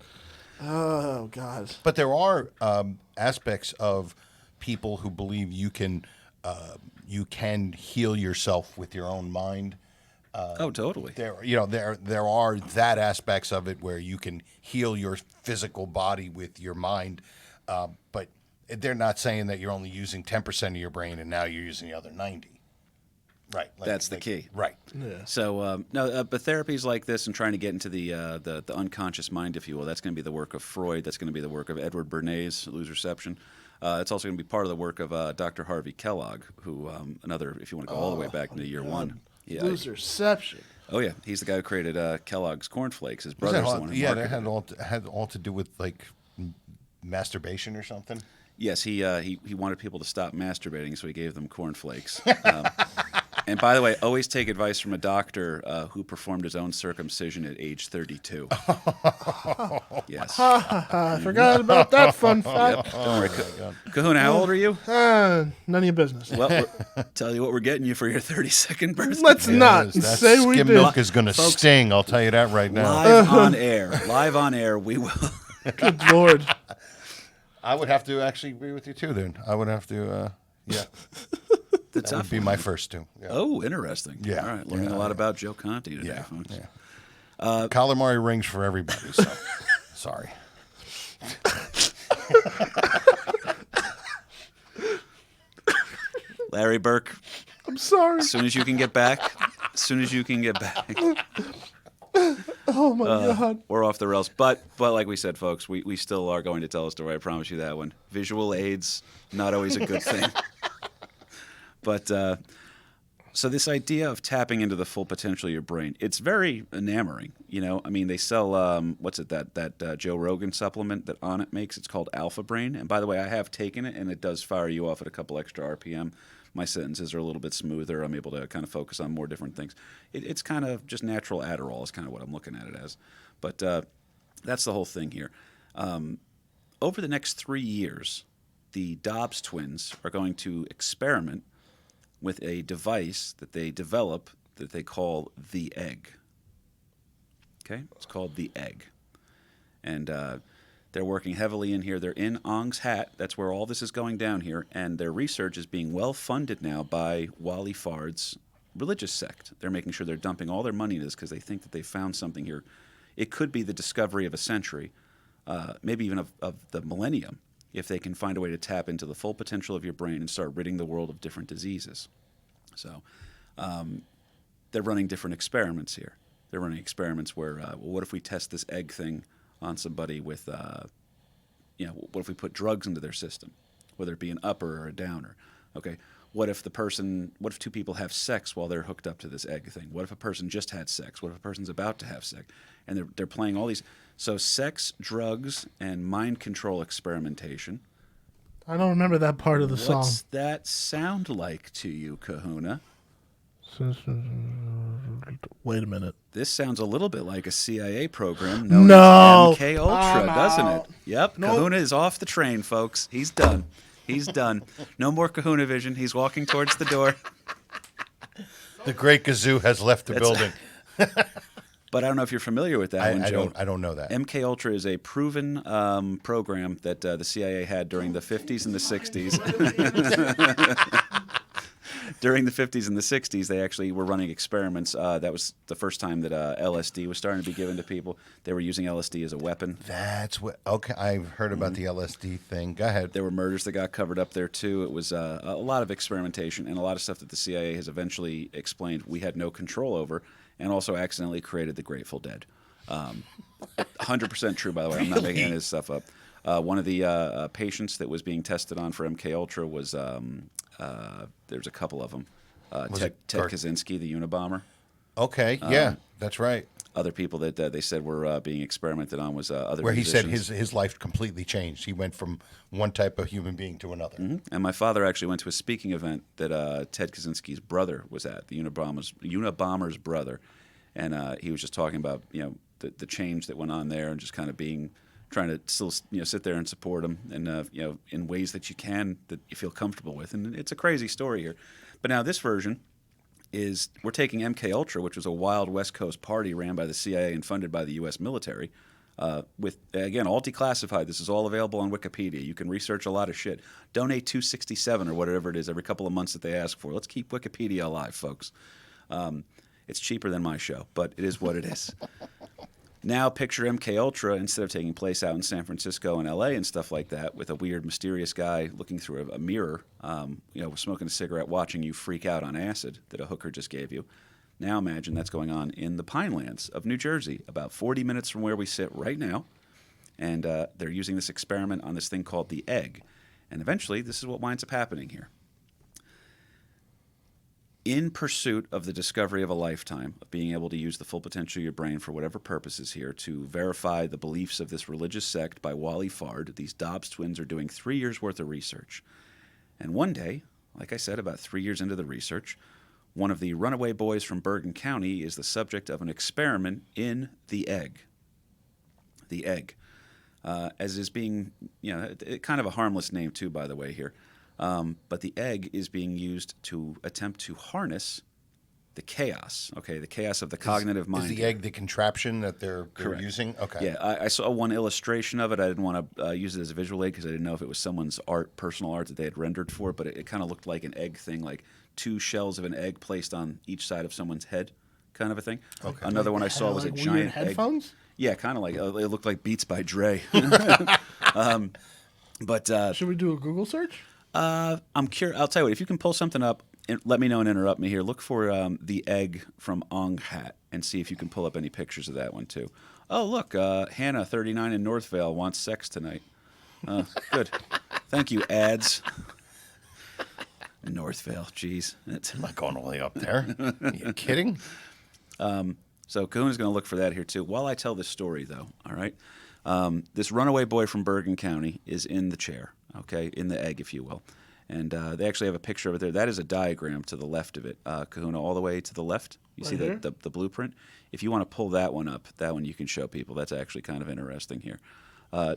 Oh God. But there are aspects of people who believe you can heal yourself with your own mind. Oh, totally. There are that aspects of it where you can heal your physical body with your mind, but they're not saying that you're only using 10% of your brain and now you're using the other 90. Right. That's the key. Right. Yeah. So but therapies like this and trying to get into the unconscious mind, if you will, that's going to be the work of Freud. That's going to be the work of Edward Bernays, Lose Reception. It's also going to be part of the work of Dr. Harvey Kellogg, who another, if you want to go all the way back into year one. Yeah. Lose Reception. Oh yeah, he's the guy who created Kellogg's cornflakes. His Was that brother's the all- one who yeah, marketed that it. had all to do with like masturbation or something. Yes, he wanted people to stop masturbating, so he gave them cornflakes. And by the way, always take advice from a doctor who performed his own circumcision at age 32. Yes. I forgot about that fun fact. Don't worry. Kahuna, how old are you? None of your business. Well, tell you what we're getting you for your 32nd birthday. Let's not That say we skim did. milk is going to sting. I'll tell you that right now. Live on air, we will. Good Lord. I would have to actually agree with you too. Then I would have to. Yeah, that would be my first two. Yeah. Oh, interesting. Yeah. All right, learning a lot about Joe Conte today, Yeah, folks. yeah. Calamari rings for everybody. So sorry. Larry Burke, I'm sorry. as soon as you can get back, Oh my God. we're off the rails. But like we said, folks, we still are going to tell a story. I promise you that one. Visual aids, not always a good thing. But so this idea of tapping into the full potential of your brain, it's very enamoring. You know, I mean, they sell that Joe Rogan supplement that Onnit makes. It's called Alpha Brain. And by the way, I have taken it, and it does fire you off at a couple extra RPM. My sentences are a little bit smoother. I'm able to kind of focus on more different things. It's kind of just natural Adderall is kind of what I'm looking at it as. But that's the whole thing here. Over the next 3 years, the Dobbs twins are going to experiment with a device that they develop that they call the egg. Okay? It's called the egg. And they're working heavily in here. They're in Ong's Hat. That's where all this is going down here. And their research is being well funded now by Wally Fard's religious sect. They're making sure they're dumping all their money into this because they think that they found something here. It could be the discovery of a century, maybe even of the millennium, if they can find a way to tap into the full potential of your brain and start ridding the world of different diseases. So they're running different experiments here. They're running experiments where, what if we test this egg thing on somebody with, what if we put drugs into their system, whether it be an upper or a downer? Okay, what if two people have sex while they're hooked up to this egg thing? What if a person just had sex? What if a person's about to have sex? And they're playing all these. So sex, drugs, and mind control experimentation. I don't remember that part of the song. What's that sound like to you, Kahuna? Wait a minute. This sounds a little bit like a CIA program known No. as MK Ultra, I'm doesn't out. it? Yep. Nope. Kahuna is off the train, folks. He's done. He's done. No more Kahuna vision. He's walking towards the door. The Great Gazoo has left the building. But I don't know if you're familiar with that one, Joe. I don't know that. MK Ultra is a proven program that the CIA had during the 50s and the 60s. During the 50s and the 60s, they actually were running experiments. That was the first time that LSD was starting to be given to people. They were using LSD as a weapon. That's what. Okay, I've heard about the LSD thing. Go ahead. There were murders that got covered up there, too. It was a lot of experimentation and a lot of stuff that the CIA has eventually explained we had no control over, and also accidentally created the Grateful Dead. 100% true, by the way. I'm not making any of this stuff up. One of the patients that was being tested on for MK Ultra was there's a couple of them. Was Ted it Burke? Kaczynski, the Unabomber. Okay, yeah, that's right. Other people that they said were being experimented on was other Where he said musicians. his life completely changed. He went from one type of human being to another. And my father actually went to a speaking event that Ted Kaczynski's brother was at, the Unabomber's brother, and he was just talking about the change that went on there and just kind of trying to still sit there and support him and in ways that you can, that you feel comfortable with. And it's a crazy story here. But now this version is we're taking MK Ultra, which was a wild West Coast party ran by the CIA and funded by the U.S. military, with, again, all declassified. This is all available on Wikipedia. You can research a lot of shit. Donate $267 or whatever it is every couple of months that they ask for. Let's keep Wikipedia alive, folks. It's cheaper than my show, but it is what it is. Now picture MK Ultra, instead of taking place out in San Francisco and LA and stuff like that, with a weird, mysterious guy looking through a mirror, smoking a cigarette, watching you freak out on acid that a hooker just gave you. Now imagine that's going on in the Pinelands of New Jersey, about 40 minutes from where we sit right now. And they're using this experiment on this thing called the egg. And eventually, this is what winds up happening here. In pursuit of the discovery of a lifetime, of being able to use the full potential of your brain for whatever purposes here, to verify the beliefs of this religious sect by Wally Fard, these Dobbs twins are doing 3 years' worth of research. And one day, like I said, about 3 years into the research, one of the runaway boys from Bergen County is the subject of an experiment in the egg. The egg. As is being, kind of a harmless name too, by the way, here. But the egg is being used to attempt to harness the chaos, the chaos of the cognitive mind. Is the egg the contraption that they're Correct. using? Okay. Yeah, I saw one illustration of it. I didn't want to use it as a visual aid because I didn't know if it was someone's personal art that they had rendered for it, but it kind of looked like an egg thing, like 2 shells of an egg placed on each side of someone's head, kind of a thing. Okay. Another one I saw was a weird giant headphones? egg. Yeah, kind of like, it looked like Beats by Dre. But Should we do a Google search? I'm curious. I'll tell you what. If you can pull something up, let me know and interrupt me here. Look for the egg from Ong Hat and see if you can pull up any pictures of that one too. Oh, look, Hannah, 39 in Northvale, wants sex tonight. Good. Thank you, ads. Northvale, jeez. I'm not going all the way up there. Are you kidding? So Kahuna's going to look for that here too. While I tell this story, though, all right, this runaway boy from Bergen County is in the chair, in the egg, if you will. And they actually have a picture of it there. That is a diagram to the left of it, Kahuna, all the way to the left. You see the blueprint? If you want to pull that one up, that one you can show people. That's actually kind of interesting here.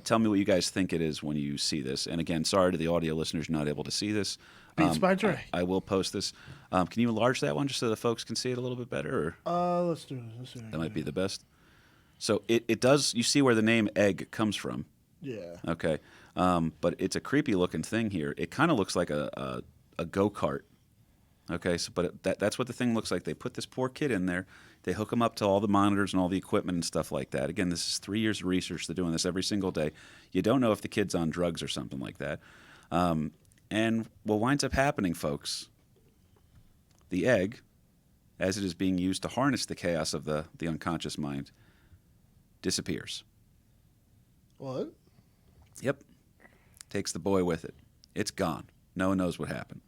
Tell me what you guys think it is when you see this. And again, sorry to the audio listeners not able to see this. Beats by Dre. I will post this. Can you enlarge that one just so the folks can see it a little bit better? Or? Let's do this. That might be the best. So it does. You see where the name egg comes from. Yeah. Okay. But it's a creepy looking thing here. It kind of looks like a go-kart. Okay. So, but that's what the thing looks like. They put this poor kid in there. They hook him up to all the monitors and all the equipment and stuff like that. Again, this is 3 years of research. They're doing this every single day. You don't know if the kid's on drugs or something like that. And what winds up happening, folks, the egg, as it is being used to harness the chaos of the unconscious mind, disappears. What? Yep. Takes the boy with it. It's gone. No one knows what happened.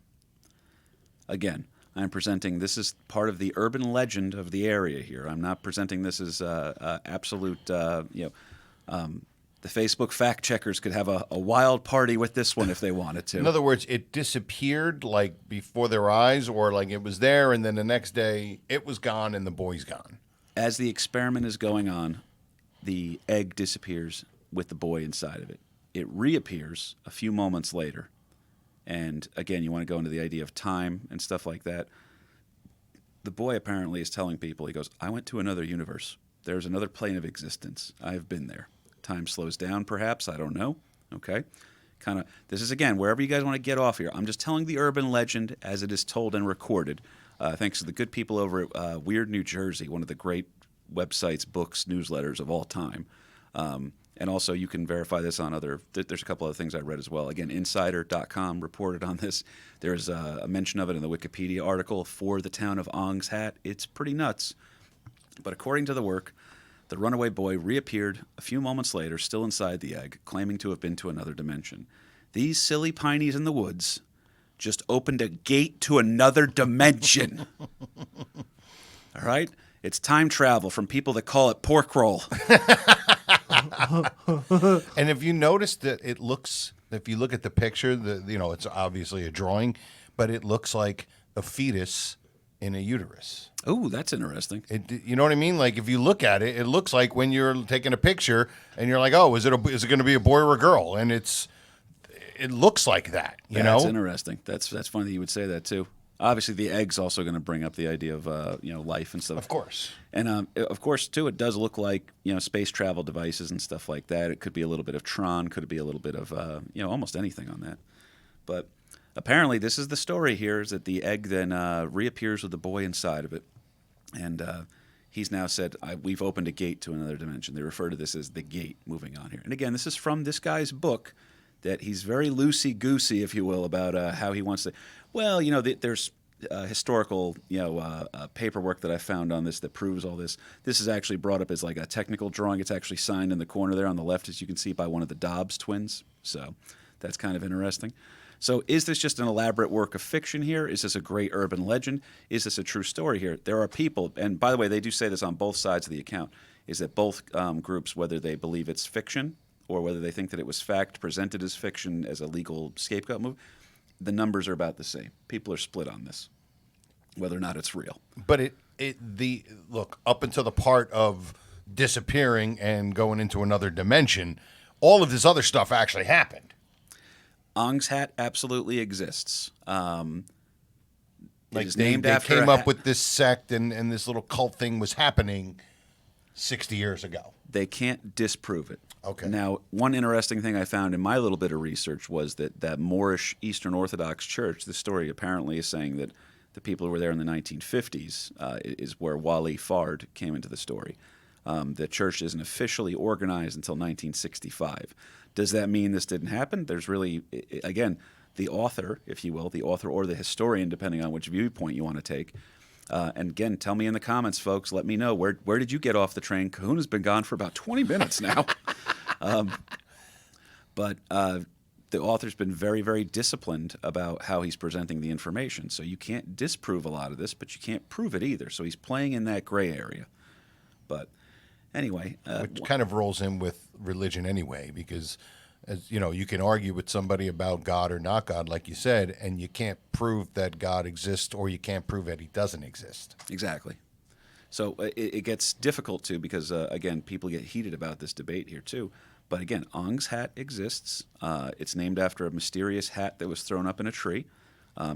Again, I'm presenting this is part of the urban legend of the area here. I'm not presenting this as absolute, the Facebook fact checkers could have a wild party with this one if they wanted to. In other words, it disappeared like before their eyes, or like it was there and then the next day it was gone and the boy's gone. As the experiment is going on, the egg disappears with the boy inside of it. It reappears a few moments later. And again, you want to go into the idea of time and stuff like that. The boy apparently is telling people, he goes, I went to another universe. There's another plane of existence. I've been there. Time slows down, perhaps. I don't know. Okay? This is, again, wherever you guys want to get off here. I'm just telling the urban legend as it is told and recorded. Thanks to the good people over at Weird New Jersey, one of the great websites, books, newsletters of all time. And also, you can verify this on there's a couple other things I read as well. Again, Insider.com reported on this. There's a mention of it in the Wikipedia article for the town of Ong's Hat. It's pretty nuts. But according to the work, the runaway boy reappeared a few moments later, still inside the egg, claiming to have been to another dimension. These silly pineys in the woods just opened a gate to another dimension. All right? It's time travel from people that call it pork roll. And if you notice that it looks, if you look at the picture, it's obviously a drawing, but it looks like a fetus in a uterus. Oh, that's interesting. You know what I mean? Like if you look at it, it looks like when you're taking a picture and you're like, oh, is it going to be a boy or a girl? And it looks like that. That's interesting. That's funny that you would say that too. Obviously, the egg's also going to bring up the idea of life and stuff. Of course. And of course, too, it does look like space travel devices and stuff like that. It could be a little bit of Tron, could be a little bit of almost anything on that. But apparently, this is the story here: is that the egg then reappears with the boy inside of it, and he's now said, "We've opened a gate to another dimension." They refer to this as the gate. Moving on here, and again, this is from this guy's book. That he's very loosey-goosey, if you will, about how he wants to. Well, there's historical, paperwork that I found on this that proves all this. This is actually brought up as like a technical drawing. It's actually signed in the corner there on the left, as you can see, by one of the Dobbs twins. So that's kind of interesting. So is this just an elaborate work of fiction here? Is this a great urban legend? Is this a true story here? There are people, and by the way, they do say this on both sides of the account, is that both groups, whether they believe it's fiction or whether they think that it was fact presented as fiction as a legal scapegoat move, the numbers are about the same. People are split on this, whether or not it's real. But look, up until the part of disappearing and going into another dimension, all of this other stuff actually happened. Ong's hat absolutely exists. It Like is they named after came a up with this sect and this little cult thing was happening 60 years ago. They can't disprove it. Okay. Now, one interesting thing I found in my little bit of research was that Moorish Eastern Orthodox Church, the story apparently is saying that the people who were there in the 1950s is where Wali Fard came into the story. The church isn't officially organized until 1965. Does that mean this didn't happen? There's really, again, the author, if you will, the author or the historian, depending on which viewpoint you want to take. And again, tell me in the comments, folks. Let me know where did you get off the train? Kahuna's been gone for about 20 minutes now. But the author's been very, very disciplined about how he's presenting the information. So you can't disprove a lot of this, but you can't prove it either. So he's playing in that gray area. But anyway, Which kind of rolls in with religion anyway, because as you know, you can argue with somebody about God or not God, like you said, and you can't prove that God exists, or you can't prove that he doesn't exist. exactly. So it gets difficult too because again, people get heated about this debate here too. But again, Ong's hat exists. It's named after a mysterious hat that was thrown up in a tree.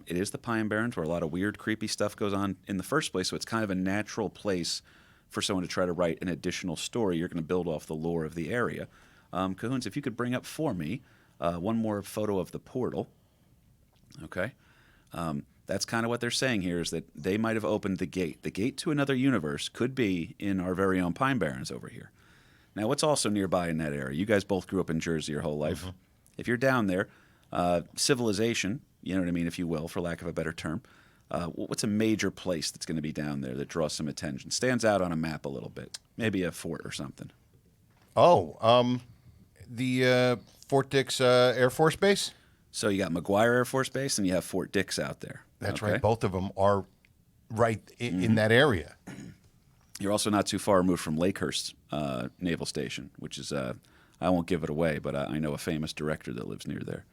It is the Pine Barrens, where a lot of weird, creepy stuff goes on in the first place. So it's kind of a natural place for someone to try to write an additional story. You're going to build off the lore of the area. Cahoons, if you could bring up for me one more photo of the portal. Okay. That's kind of what they're saying here, is that they might have opened the gate. The gate to another universe could be in our very own Pine Barrens over here. Now, what's also nearby in that area? You guys both grew up in Jersey your whole life. Mm-hmm. If you're down there, civilization, you know what I mean, if you will, for lack of a better term, what's a major place that's going to be down there that draws some attention? Stands out on a map a little bit. Maybe a fort or something. Oh, the Fort Dix Air Force Base? So you got McGuire Air Force Base and you have Fort Dix out there. That's okay? right. Both of them are right in that area. You're also not too far removed from Lakehurst Naval Station, which is, I won't give it away, but I know a famous director that lives near there.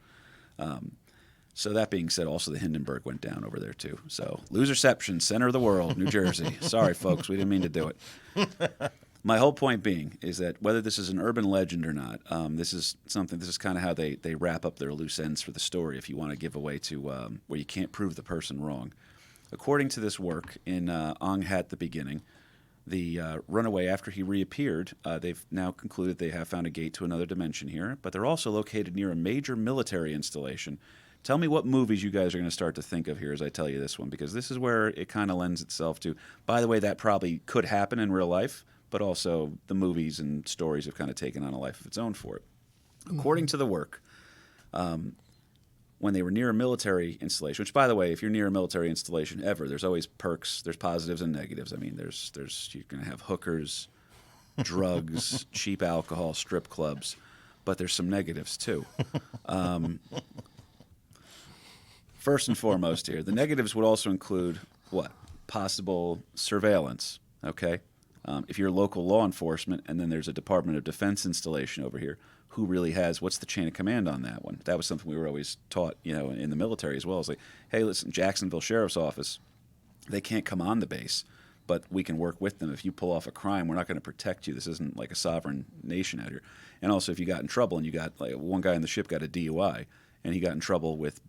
So that being said, also the Hindenburg went down over there too. So Loserception, center of the world, New Jersey. Sorry, folks, we didn't mean to do it. My whole point being is that whether this is an urban legend or not, this is kind of how they wrap up their loose ends for the story, if you want to give away to where you can't prove the person wrong. According to this work in Ong Hat the Beginning, the runaway, after he reappeared, they've now concluded they have found a gate to another dimension here, but they're also located near a major military installation. Tell me what movies you guys are going to start to think of here as I tell you this one, because this is where it kind of lends itself to, by the way, that probably could happen in real life, but also the movies and stories have kind of taken on a life of its own for it. Mm-hmm. According to the work, when they were near a military installation, which, by the way, if you're near a military installation ever, there's always perks, there's positives and negatives. I mean, there's you're going to have hookers, drugs, cheap alcohol, strip clubs, but there's some negatives too. First and foremost here, the negatives would also include what? Possible surveillance, okay? If you're local law enforcement and then there's a Department of Defense installation over here, who really has, what's the chain of command on that one? That was something we were always taught, in the military as well. It's like, hey, listen, Jacksonville Sheriff's Office, they can't come on the base, but we can work with them. If you pull off a crime, we're not going to protect you. This isn't like a sovereign nation out here. And also, if you got in trouble and you got, like, one guy on the ship got a DUI, and he got in trouble with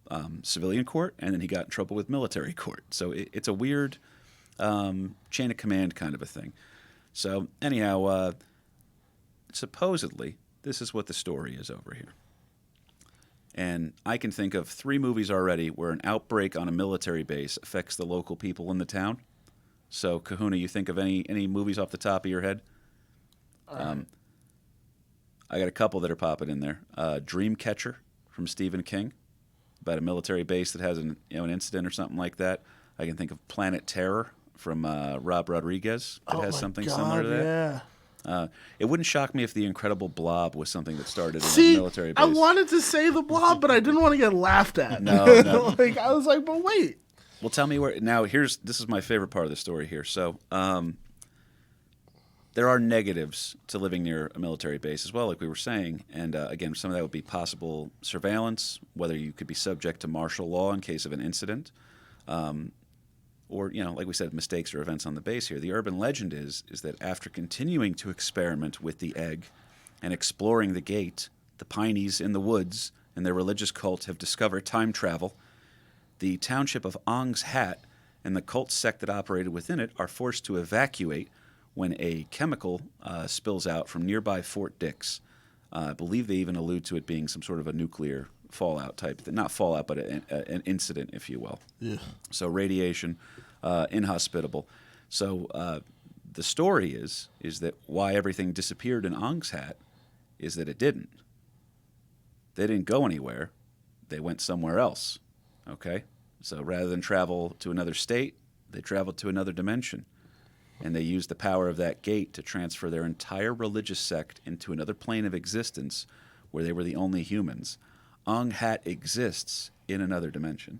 civilian court, and then he got in trouble with military court. So it's a weird chain of command kind of a thing. So anyhow, supposedly, this is what the story is over here. And I can think of 3 movies already where an outbreak on a military base affects the local people in the town. So, Kahuna, you think of any movies off the top of your head? I got a couple that are popping in there. Dreamcatcher from Stephen King, about a military base that has an incident or something like that. I can think of Planet Terror from Rob Rodriguez that has something similar to that. Yeah. It wouldn't shock me if The Incredible Blob was something that started in See, a military base. I wanted to say the Blob, but I didn't want to get laughed at. No. I was like, but wait. Well, tell me where. Now, this is my favorite part of the story here. So, there are negatives to living near a military base as well, like we were saying. And again, some of that would be possible surveillance, whether you could be subject to martial law in case of an incident, or like we said, mistakes or events on the base here. The urban legend is that after continuing to experiment with the egg and exploring the gate, the Pineys in the woods and their religious cult have discovered time travel. The township of Ong's Hat and the cult sect that operated within it are forced to evacuate when a chemical spills out from nearby Fort Dix. I believe they even allude to it being some sort of a nuclear fallout type, not fallout, but an incident, if you will. Yeah. So radiation, inhospitable. So the story is that why everything disappeared in Ong's Hat is that it didn't. They didn't go anywhere. They went somewhere else. Okay? So rather than travel to another state, they traveled to another dimension. And they used the power of that gate to transfer their entire religious sect into another plane of existence where they were the only humans. Ong Hat exists in another dimension.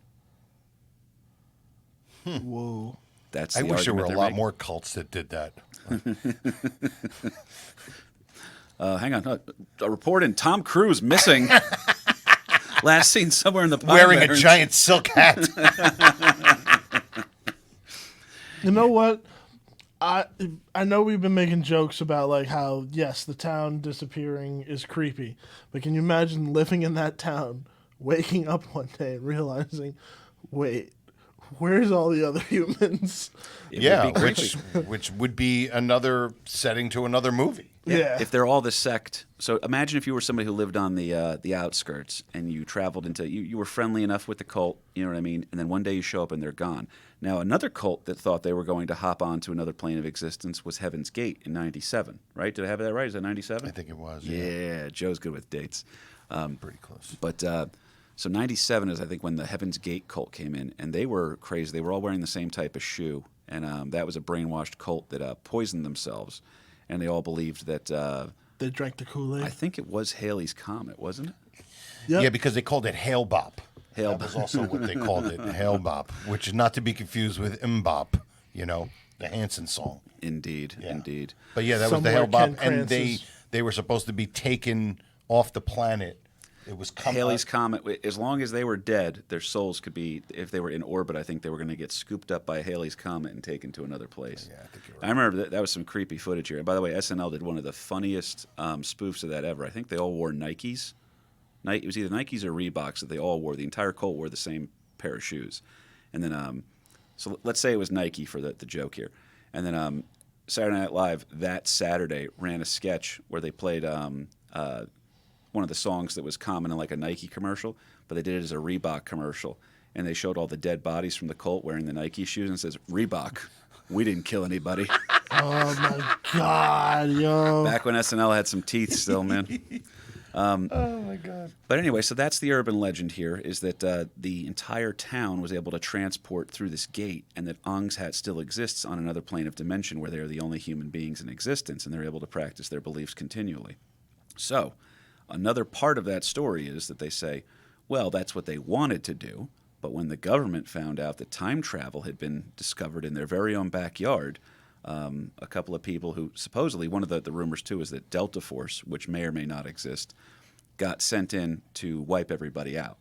Whoa. That's I the wish there were a argument lot they're more cults that did that. Hang on. A report in Tom Cruise missing. Last seen somewhere in the Pine Wearing Barrens. a giant silk hat. You know what? I know we've been making jokes about like how yes, the town disappearing is creepy, but can you imagine living in that town, waking up one day and realizing, wait, where's all the other humans? It Yeah, would be creepy. which would be another setting to another movie. Yeah. If they're all the sect. So imagine if you were somebody who lived on the outskirts and you traveled into, you were friendly enough with the cult, you know what I mean? And then one day you show up and they're gone. Now, another cult that thought they were going to hop on to another plane of existence was Heaven's Gate in 97, right? Did I have that right? Is that 97? I think it was. Yeah, Joe's good with dates. Pretty close. But so 97 is, I think, when the Heaven's Gate cult came in, and they were crazy. They were all wearing the same type of shoe, and that was a brainwashed cult that poisoned themselves, and they all believed that. They drank the Kool-Aid. I think it was Halley's Comet, wasn't it? Yep. Yeah, because they called it Hail Bop. Hail That was also what they called it, Hail Bop, which is not to be confused with Mbop, the Hanson song. Indeed, Yeah. indeed. But yeah, that was the Somewhere Hail Bop, Ken and Kranz's- they were supposed to be taken off the planet. It was coming. Halley's Comet, as long as they were dead, their souls could be, if they were in orbit, I think they were going to get scooped up by Halley's Comet and taken to another place. Yeah, I think you're I remember that was some creepy footage here. And by the way, SNL did one of the funniest spoofs of that ever. I think they all wore Nikes. It was either Nikes or Reeboks that they all wore. The entire cult wore the same pair of shoes. And then, so let's say it was Nike for the joke here. And then Saturday Night Live that Saturday ran a sketch where they played one of the songs that was common in like a Nike commercial, but they did it as a Reebok commercial. And they showed all the dead bodies from the cult wearing the Nike shoes and it says, Reebok, we didn't kill anybody. Oh my God, yo. Back when SNL had some teeth still, man. Oh my God! But anyway, so that's the urban legend here, is that the entire town was able to transport through this gate, and that Ong's Hat still exists on another plane of dimension where they are the only human beings in existence, and they're able to practice their beliefs continually. So another part of that story is that they say, well, that's what they wanted to do, But when the government found out that time travel had been discovered in their very own backyard, a couple of people who supposedly, one of the rumors too is that Delta Force, which may or may not exist, got sent in to wipe everybody out.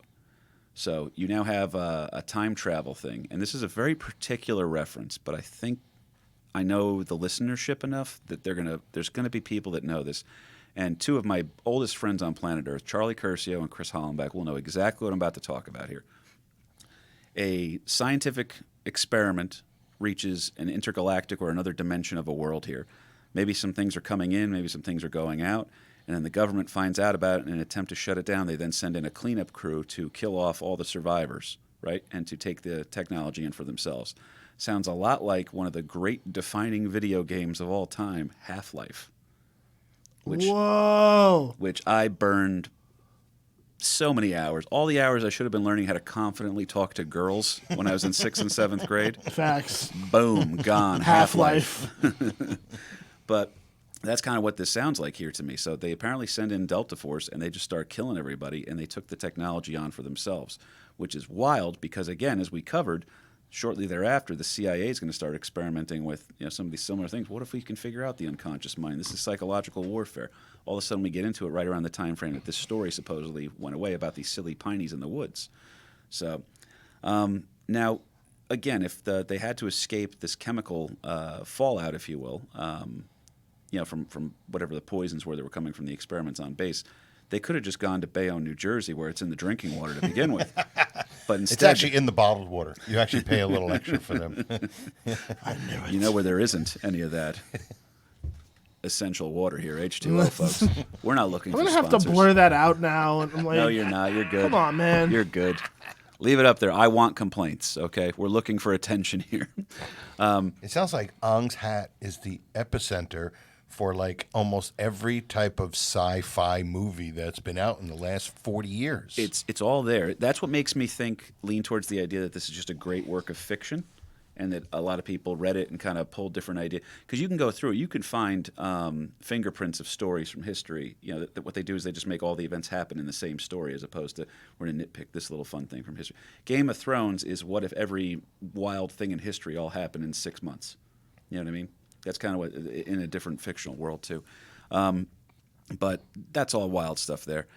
So you now have a time travel thing. And this is a very particular reference, but I think I know the listenership enough that there's going to be people that know this. And two of my oldest friends on planet Earth, Charlie Curcio and Chris Hollenbeck, will know exactly what I'm about to talk about here. A scientific experiment reaches an intergalactic or another dimension of a world here. Maybe some things are coming in, maybe some things are going out, and then the government finds out about it in an attempt to shut it down. They then send in a cleanup crew to kill off all the survivors, right, and to take the technology in for themselves. Sounds a lot like one of the great defining video games of all time, Half-Life. Whoa! Which I burned so many hours. All the hours I should have been learning how to confidently talk to girls when I was in 6th and 7th grade. Facts. Boom, gone. Half-Life. But that's kind of what this sounds like here to me. So they apparently send in Delta Force, and they just start killing everybody, and they took the technology on for themselves, which is wild because, again, as we covered, shortly thereafter, the CIA is going to start experimenting with some of these similar things. What if we can figure out the unconscious mind? This is psychological warfare. All of a sudden, we get into it right around the time frame that this story supposedly went away about these silly pineys in the woods. So now, again, if they had to escape this chemical fallout, if you will, from whatever the poisons were that were coming from the experiments on base, they could have just gone to Bayonne, New Jersey, where it's in the drinking water to begin with. But instead, It's actually in the bottled water. You actually pay a little extra for them. I knew it. you know where there isn't any of that essential water here, H2O, folks. We're not looking I'm for gonna have sponsors. to blur that out now. And I'm like, No, you're not. You're good. Come on, man. You're good. Leave it up there. I want complaints, okay? We're looking for attention here. It sounds like Ong's Hat is the epicenter for like almost every type of sci-fi movie that's been out in the last 40 years. It's all there. That's what makes me lean towards the idea that this is just a great work of fiction, and that a lot of people read it and kind of pulled different ideas. Because you can go through it, you can find fingerprints of stories from history. That what they do is they just make all the events happen in the same story, as opposed to we're going to nitpick this little fun thing from history. Game of Thrones is what if every wild thing in history all happened in 6 months. You know what I mean? That's kind of what in a different fictional world too. But that's all wild stuff there.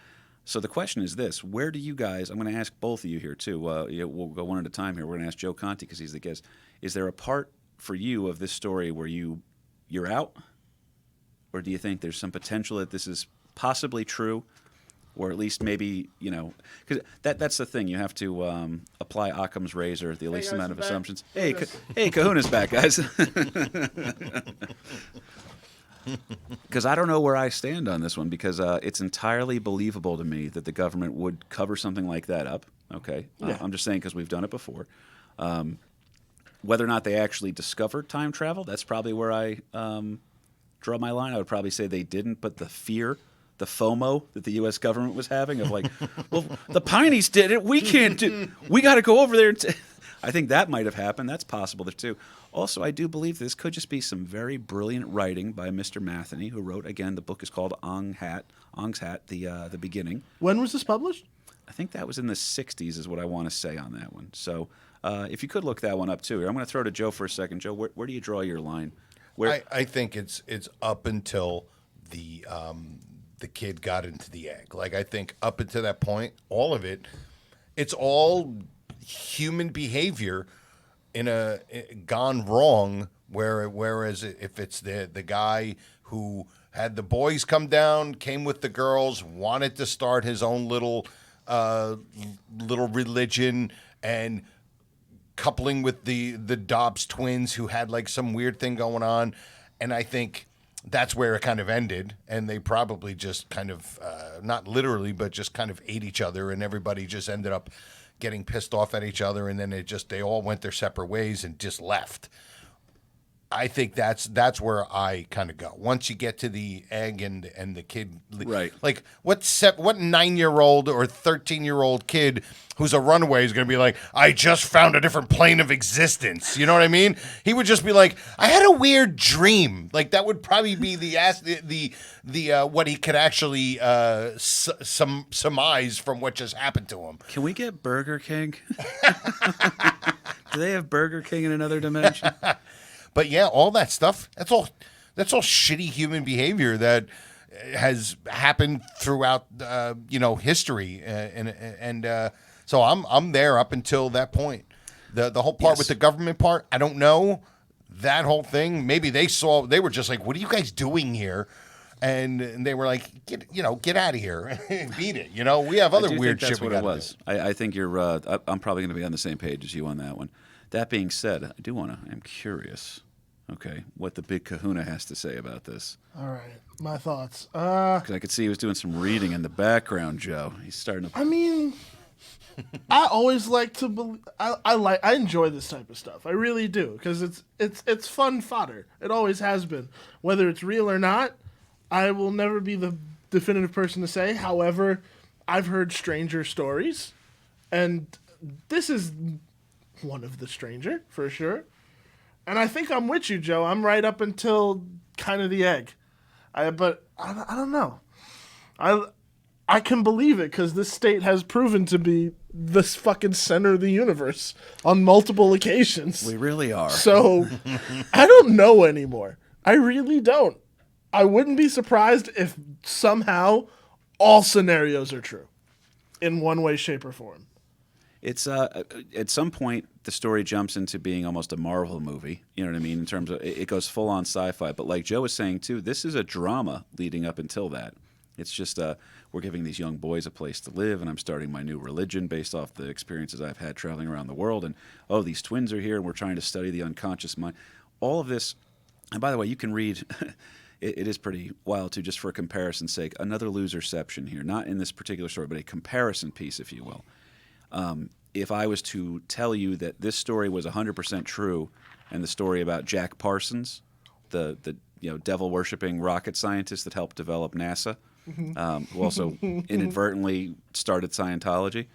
So the question is this: where do you guys? I'm going to ask both of you here too. We'll go one at a time here. We're going to ask Joe Conte because he's the guest. Is there a part for you of this story where you're out, or do you think there's some potential that this is possibly true, or at least maybe because that's the thing. You have to apply Occam's razor, the least guys, amount of I'm back. assumptions. Hey, Kahuna's back, guys. Because I don't know where I stand on this one, because it's entirely believable to me that the government would cover something like that up. Okay, Yeah. I'm just saying because we've done it before. Whether or not they actually discovered time travel, that's probably where I draw my line. I would probably say they didn't, but the fear, the FOMO that the U.S. government was having of like, well, the Pineys did it, we can't do. We got to go over there. I think that might have happened. That's possible there too. Also, I do believe this could just be some very brilliant writing by Mr. Matheny, who wrote, again, the book is called Ong's Hat, the beginning. When was this published? I think that was in the 60s is what I want to say on that one. So if you could look that one up too. I'm going to throw to Joe for a second. Joe, where do you draw your line? I think it's up until the kid got into the egg. Like, I think up until that point, all of it, it's all human behavior gone wrong. Whereas if it's the guy who had the boys come down, came with the girls, wanted to start his own little religion, and coupling with the Dobbs twins who had like some weird thing going on, and I think that's where it kind of ended, and they probably just kind of not literally, but just kind of ate each other, and everybody just ended up getting pissed off at each other, and then they all went their separate ways and just left. I think that's where I kind of go. Once you get to the egg and the kid, Right. Like what 9-year-old or 13-year-old kid who's a runaway is going to be like, I just found a different plane of existence. You know what I mean? He would just be like, I had a weird dream. Like that would probably be the what he could actually surmise from what just happened to him. Can we get Burger King? Do they have Burger King in another dimension? But yeah, all that stuff, that's all shitty human behavior that has happened throughout history, and so I'm there up until that point. The whole part with the government part, I don't know. That whole thing, maybe they were just like, what are you guys doing here? And they were like, get out of here, beat it. We have other weird shit we got to do. I think you're. I'm probably going to be on the same page as you on that one. That being said, I'm curious, okay, what the big Kahuna has to say about this. All right, my thoughts. Because I could see he was doing some reading in the background, Joe. He's starting to. I mean, I always like to believe. I enjoy this type of stuff. I really do, because it's fun fodder. It always has been, whether it's real or not. I will never be the definitive person to say. However, I've heard stranger stories, and this is one of the stranger, for sure. And I think I'm with you, Joe. I'm right up until kind of the egg. But I don't know. I can believe it because this state has proven to be the fucking center of the universe on multiple occasions. We really are. So I don't know anymore. I really don't. I wouldn't be surprised if somehow all scenarios are true in one way, shape, or form. It's at some point the story jumps into being almost a Marvel movie. You know what I mean? In terms of it goes full on sci-fi. But like Joe was saying too, this is a drama leading up until that. It's just we're giving these young boys a place to live, and I'm starting my new religion based off the experiences I've had traveling around the world. And these twins are here, and we're trying to study the unconscious mind. All of this. And by the way, you can read. It is pretty wild too, just for comparison's sake. Another loserception here, not in this particular story, but a comparison piece, if you will. If I was to tell you that this story was 100% true, and the story about Jack Parsons, the devil worshipping rocket scientist that helped develop NASA, who also inadvertently started Scientology,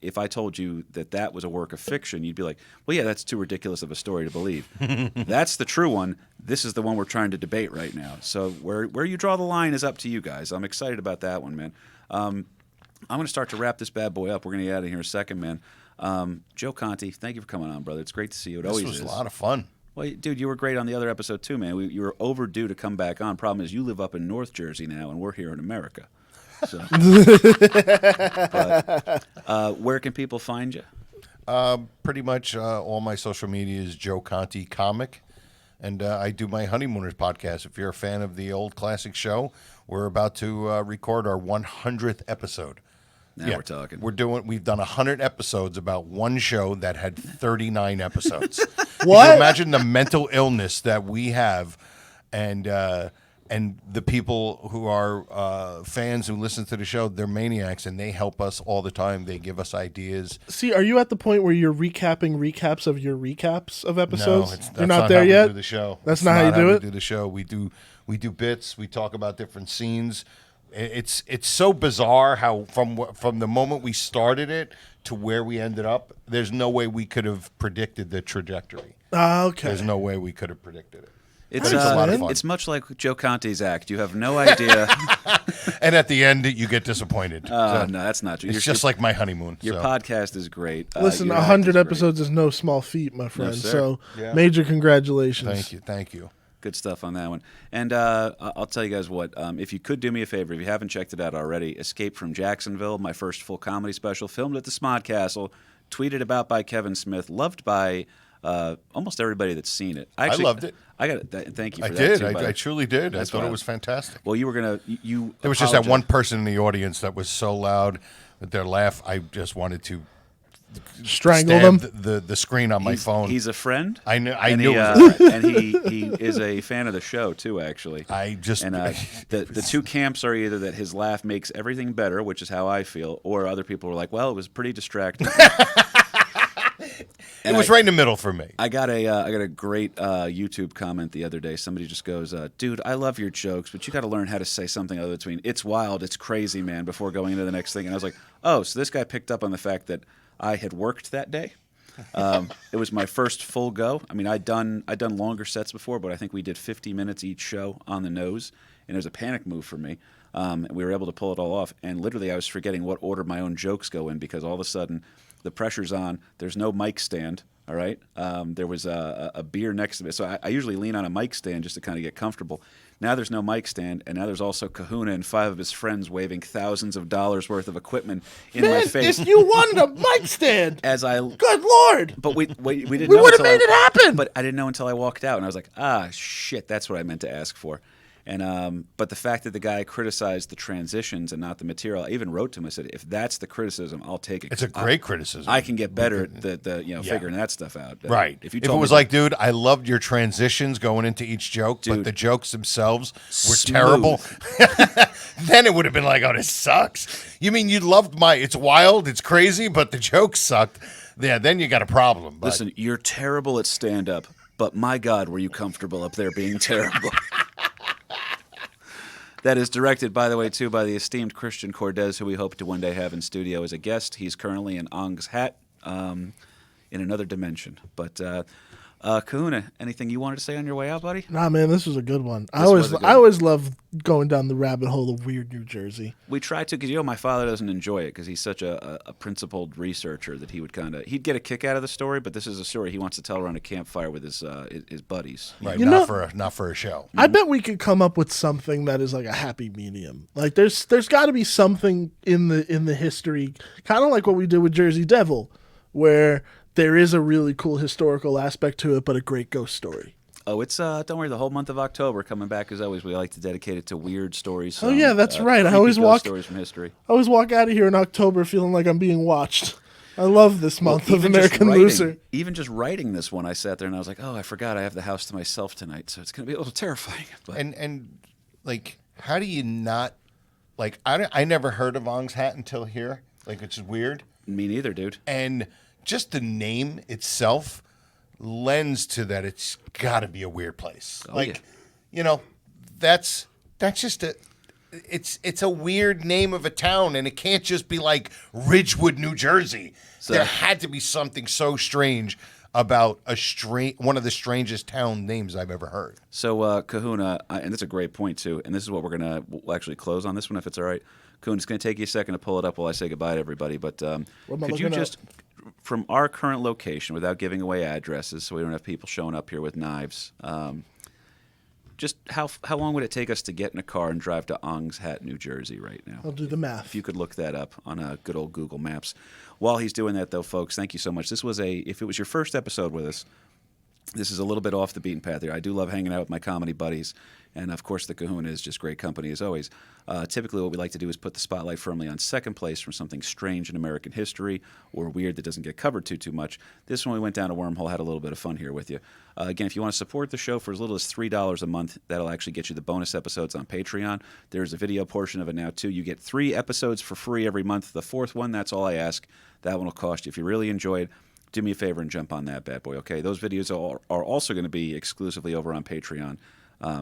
if I told you that was a work of fiction, you'd be like, well, yeah, that's too ridiculous of a story to believe. That's the true one. This is the one we're trying to debate right now. So where you draw the line is up to you guys. I'm excited about that one, man. I'm going to start to wrap this bad boy up. We're going to get out of here in a second, man. Joe Conte, thank you for coming on, brother. It's great to see you. It always is. This was a lot of fun. Well, dude, you were great on the other episode too, man. You were overdue to come back on. Problem is, you live up in North Jersey now, and we're here in America. So, but, where can people find you? Pretty much all my social media is Joe Conte Comic. And I do my Honeymooners podcast. If you're a fan of the old classic show, we're about to record our 100th episode. Now we're talking. We've done 100 episodes about one show that had 39 episodes. What? Can you imagine the mental illness that we have, and the people who are fans who listen to the show, they're maniacs, and they help us all the time. They give us ideas. See, are you at the point where you're recapping recaps of your recaps of episodes? No, that's you're not there yet. We do the show. That's not how you do it. We do the show. We do bits. We talk about different scenes. It's so bizarre how from the moment we started it to where we ended up, there's no way we could have predicted the trajectory. Okay. There's no way we could have predicted it. It's a lot of fun. It's much like Joe Conte's act. You have no idea. And at the end, you get disappointed. No, that's not true. It's just like my honeymoon. Your podcast is great. Listen, your act 100 is episodes is no small feat, my friend. sir. So Yeah. major congratulations. Thank you. Good stuff on that one. And I'll tell you guys what, if you could do me a favor, if you haven't checked it out already, Escape from Jacksonville, my first full comedy special, filmed at the Smod Castle, tweeted about by Kevin Smith, loved by almost everybody that's seen it. I loved it. I got it. Thank you for I that, did. too, I truly did. I thought why- it was fantastic. Well, you were going to... There was just that one person in the audience that was so loud with their laugh, I just wanted to Strangle stab them. the screen on my phone. He's a friend. I knew He, it was a friend. and he is a fan of the show too, actually. I just And the two camps are either that his laugh makes everything better, which is how I feel, or other people are like, well, it was pretty distracting. It was right in the middle for me. I got a great YouTube comment the other day. Somebody just goes, "Dude, I love your jokes, but you got to learn how to say something other between it's wild, it's crazy, man," before going into the next thing. And I was like, "Oh, so this guy picked up on the fact that I had worked that day." It was my first full go. I mean, I'd done longer sets before, but I think we did 50 minutes each show on the nose, and it was a panic move for me. And we were able to pull it all off. And literally, I was forgetting what order my own jokes go in because all of a sudden, the pressure's on. There's no mic stand. All right. There was a beer next to me, so I usually lean on a mic stand just to kind of get comfortable. Now there's no mic stand, and now there's also Kahuna and 5 of his friends waving thousands of dollars worth of equipment in my face. If you wanted a mic stand, good Lord! But we didn't. We know would have until made it happen. But I didn't know until I walked out, and I was like, shit, that's what I meant to ask for. And but the fact that the guy criticized the transitions and not the material, I even wrote to him. I said, if that's the criticism, I'll take it. It's a great criticism. I can get better at figuring that stuff out. Right. If it was like, dude, I loved your transitions going into each joke, but the jokes themselves were terrible, then it would have been like, oh, this sucks. You mean you loved it's wild, it's crazy, but the jokes sucked. Yeah, then you got a problem. But. Listen, you're terrible at stand-up, but my God, were you comfortable up there being terrible? That is directed, by the way, too, by the esteemed Christian Cordes, who we hope to one day have in studio as a guest. He's currently in Ong's hat in another dimension. But Kahuna, anything you wanted to say on your way out, buddy? Nah, man, this was a good one. I always love going down the rabbit hole of weird New Jersey. We try to, because my father doesn't enjoy it because he's such a principled researcher that he would he'd get a kick out of the story, but this is a story he wants to tell around a campfire with his buddies. Right, not for a show. I bet we could come up with something that is like a happy medium. Like there's got to be something in the history, kind of like what we did with Jersey Devil, where there is a really cool historical aspect to it, but a great ghost story. Oh, it's don't worry. The whole month of October coming back as always. We like to dedicate it to weird stories. Oh yeah, that's right. I always stories from history. I always walk out of here in October feeling like I'm being watched. I love this month of American Loser. Even just writing this one, I sat there and I was like, oh, I forgot I have the house to myself tonight, so it's going to be a little terrifying. But. And like, how do you not like? I never heard of Ong's Hat until here. Like, it's weird. Me neither, dude. And just the name itself lends to that it's got to be a weird place. Oh, that's just it's a weird name of a town, and it can't just be like Ridgewood, New Jersey. So, there had to be something so strange about one of the strangest town names I've ever heard. So Kahuna, and that's a great point too, and this is what we'll actually close on this one if it's all right. Kahuna, it's going to take you a second to pull it up while I say goodbye to everybody, but could you just... From our current location, without giving away addresses, so we don't have people showing up here with knives, just how long would it take us to get in a car and drive to Ong's Hat, New Jersey right now? I'll do the math. If you could look that up on good old Google Maps. While he's doing that, though, folks, thank you so much. If it was your first episode with us, this is a little bit off the beaten path here. I do love hanging out with my comedy buddies. And, of course, the Kahuna is just great company as always. Typically what we like to do is put the spotlight firmly on second place from something strange in American history or weird that doesn't get covered too much. This one we went down a wormhole, had a little bit of fun here with you. Again, if you want to support the show for as little as $3 a month, that'll actually get you the bonus episodes on Patreon. There's a video portion of it now, too. You get 3 episodes for free every month. The 4th one, that's all I ask. That one will cost you. If you really enjoyed, do me a favor and jump on that bad boy, okay? Those videos are also going to be exclusively over on Patreon.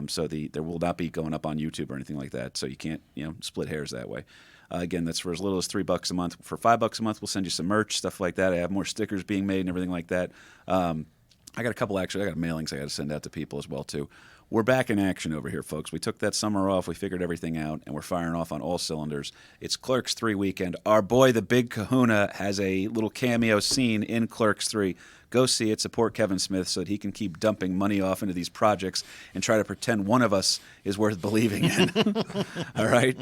So there will not be going up on YouTube or anything like that. So you can't, split hairs that way. Again, that's for as little as $3 a month. For $5 a month, we'll send you some merch, stuff like that. I have more stickers being made and everything like that. I got a couple, actually. I got mailings I got to send out to people as well, too. We're back in action over here, folks. We took that summer off. We figured everything out, and we're firing off on all cylinders. It's Clerks 3 weekend. Our boy, the Big Kahuna, has a little cameo scene in Clerks 3. Go see it. Support Kevin Smith so that he can keep dumping money off into these projects and try to pretend one of us is worth believing in. All right?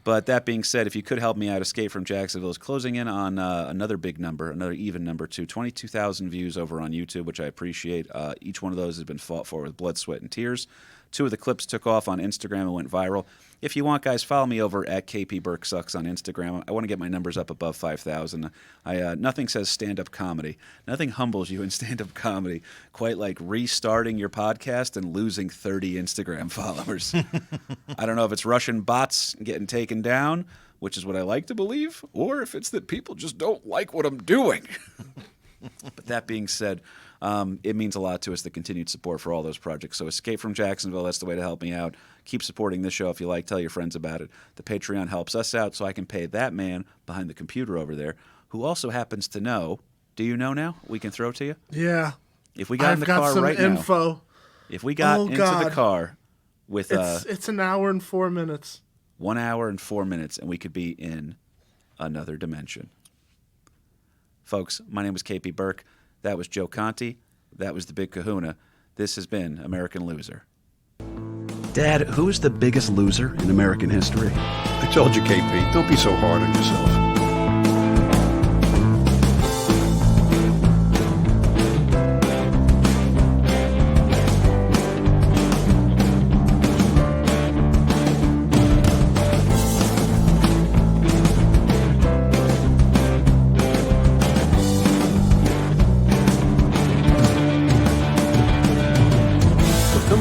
But that being said, if you could help me out, Escape from Jacksonville is closing in on another big number, another even number, too. 22,000 views over on YouTube, which I appreciate. Each one of those has been fought for with blood, sweat, and tears. 2 of the clips took off on Instagram and went viral. If you want, guys, follow me over at KP Burke Sucks on Instagram. I want to get my numbers up above 5,000. Nothing says stand-up comedy. Nothing humbles you in stand-up comedy quite like restarting your podcast and losing 30 Instagram followers. I don't know if it's Russian bots getting taken down, which is what I like to believe, or if it's that people just don't like what I'm doing. But that being said, it means a lot to us, the continued support for all those projects. So Escape from Jacksonville, that's the way to help me out. Keep supporting this show if you like. Tell your friends about it. The Patreon helps us out so I can pay that man behind the computer over there who also happens to know. Do you know now? We can throw to you? Yeah. If we got in the car some right info. now. If we got into the car with It's an hour and 4 minutes. 1 hour and 4 minutes, and we could be in another dimension. Folks, my name is KP Burke. That was Joe Conte. That was the Big Kahuna. This has been American Loser. Dad, who is the biggest loser in American history? I told you, KP, don't be so hard on yourself.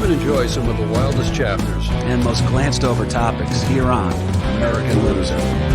Enjoy some of the wildest chapters and most glanced over topics here on American Loser.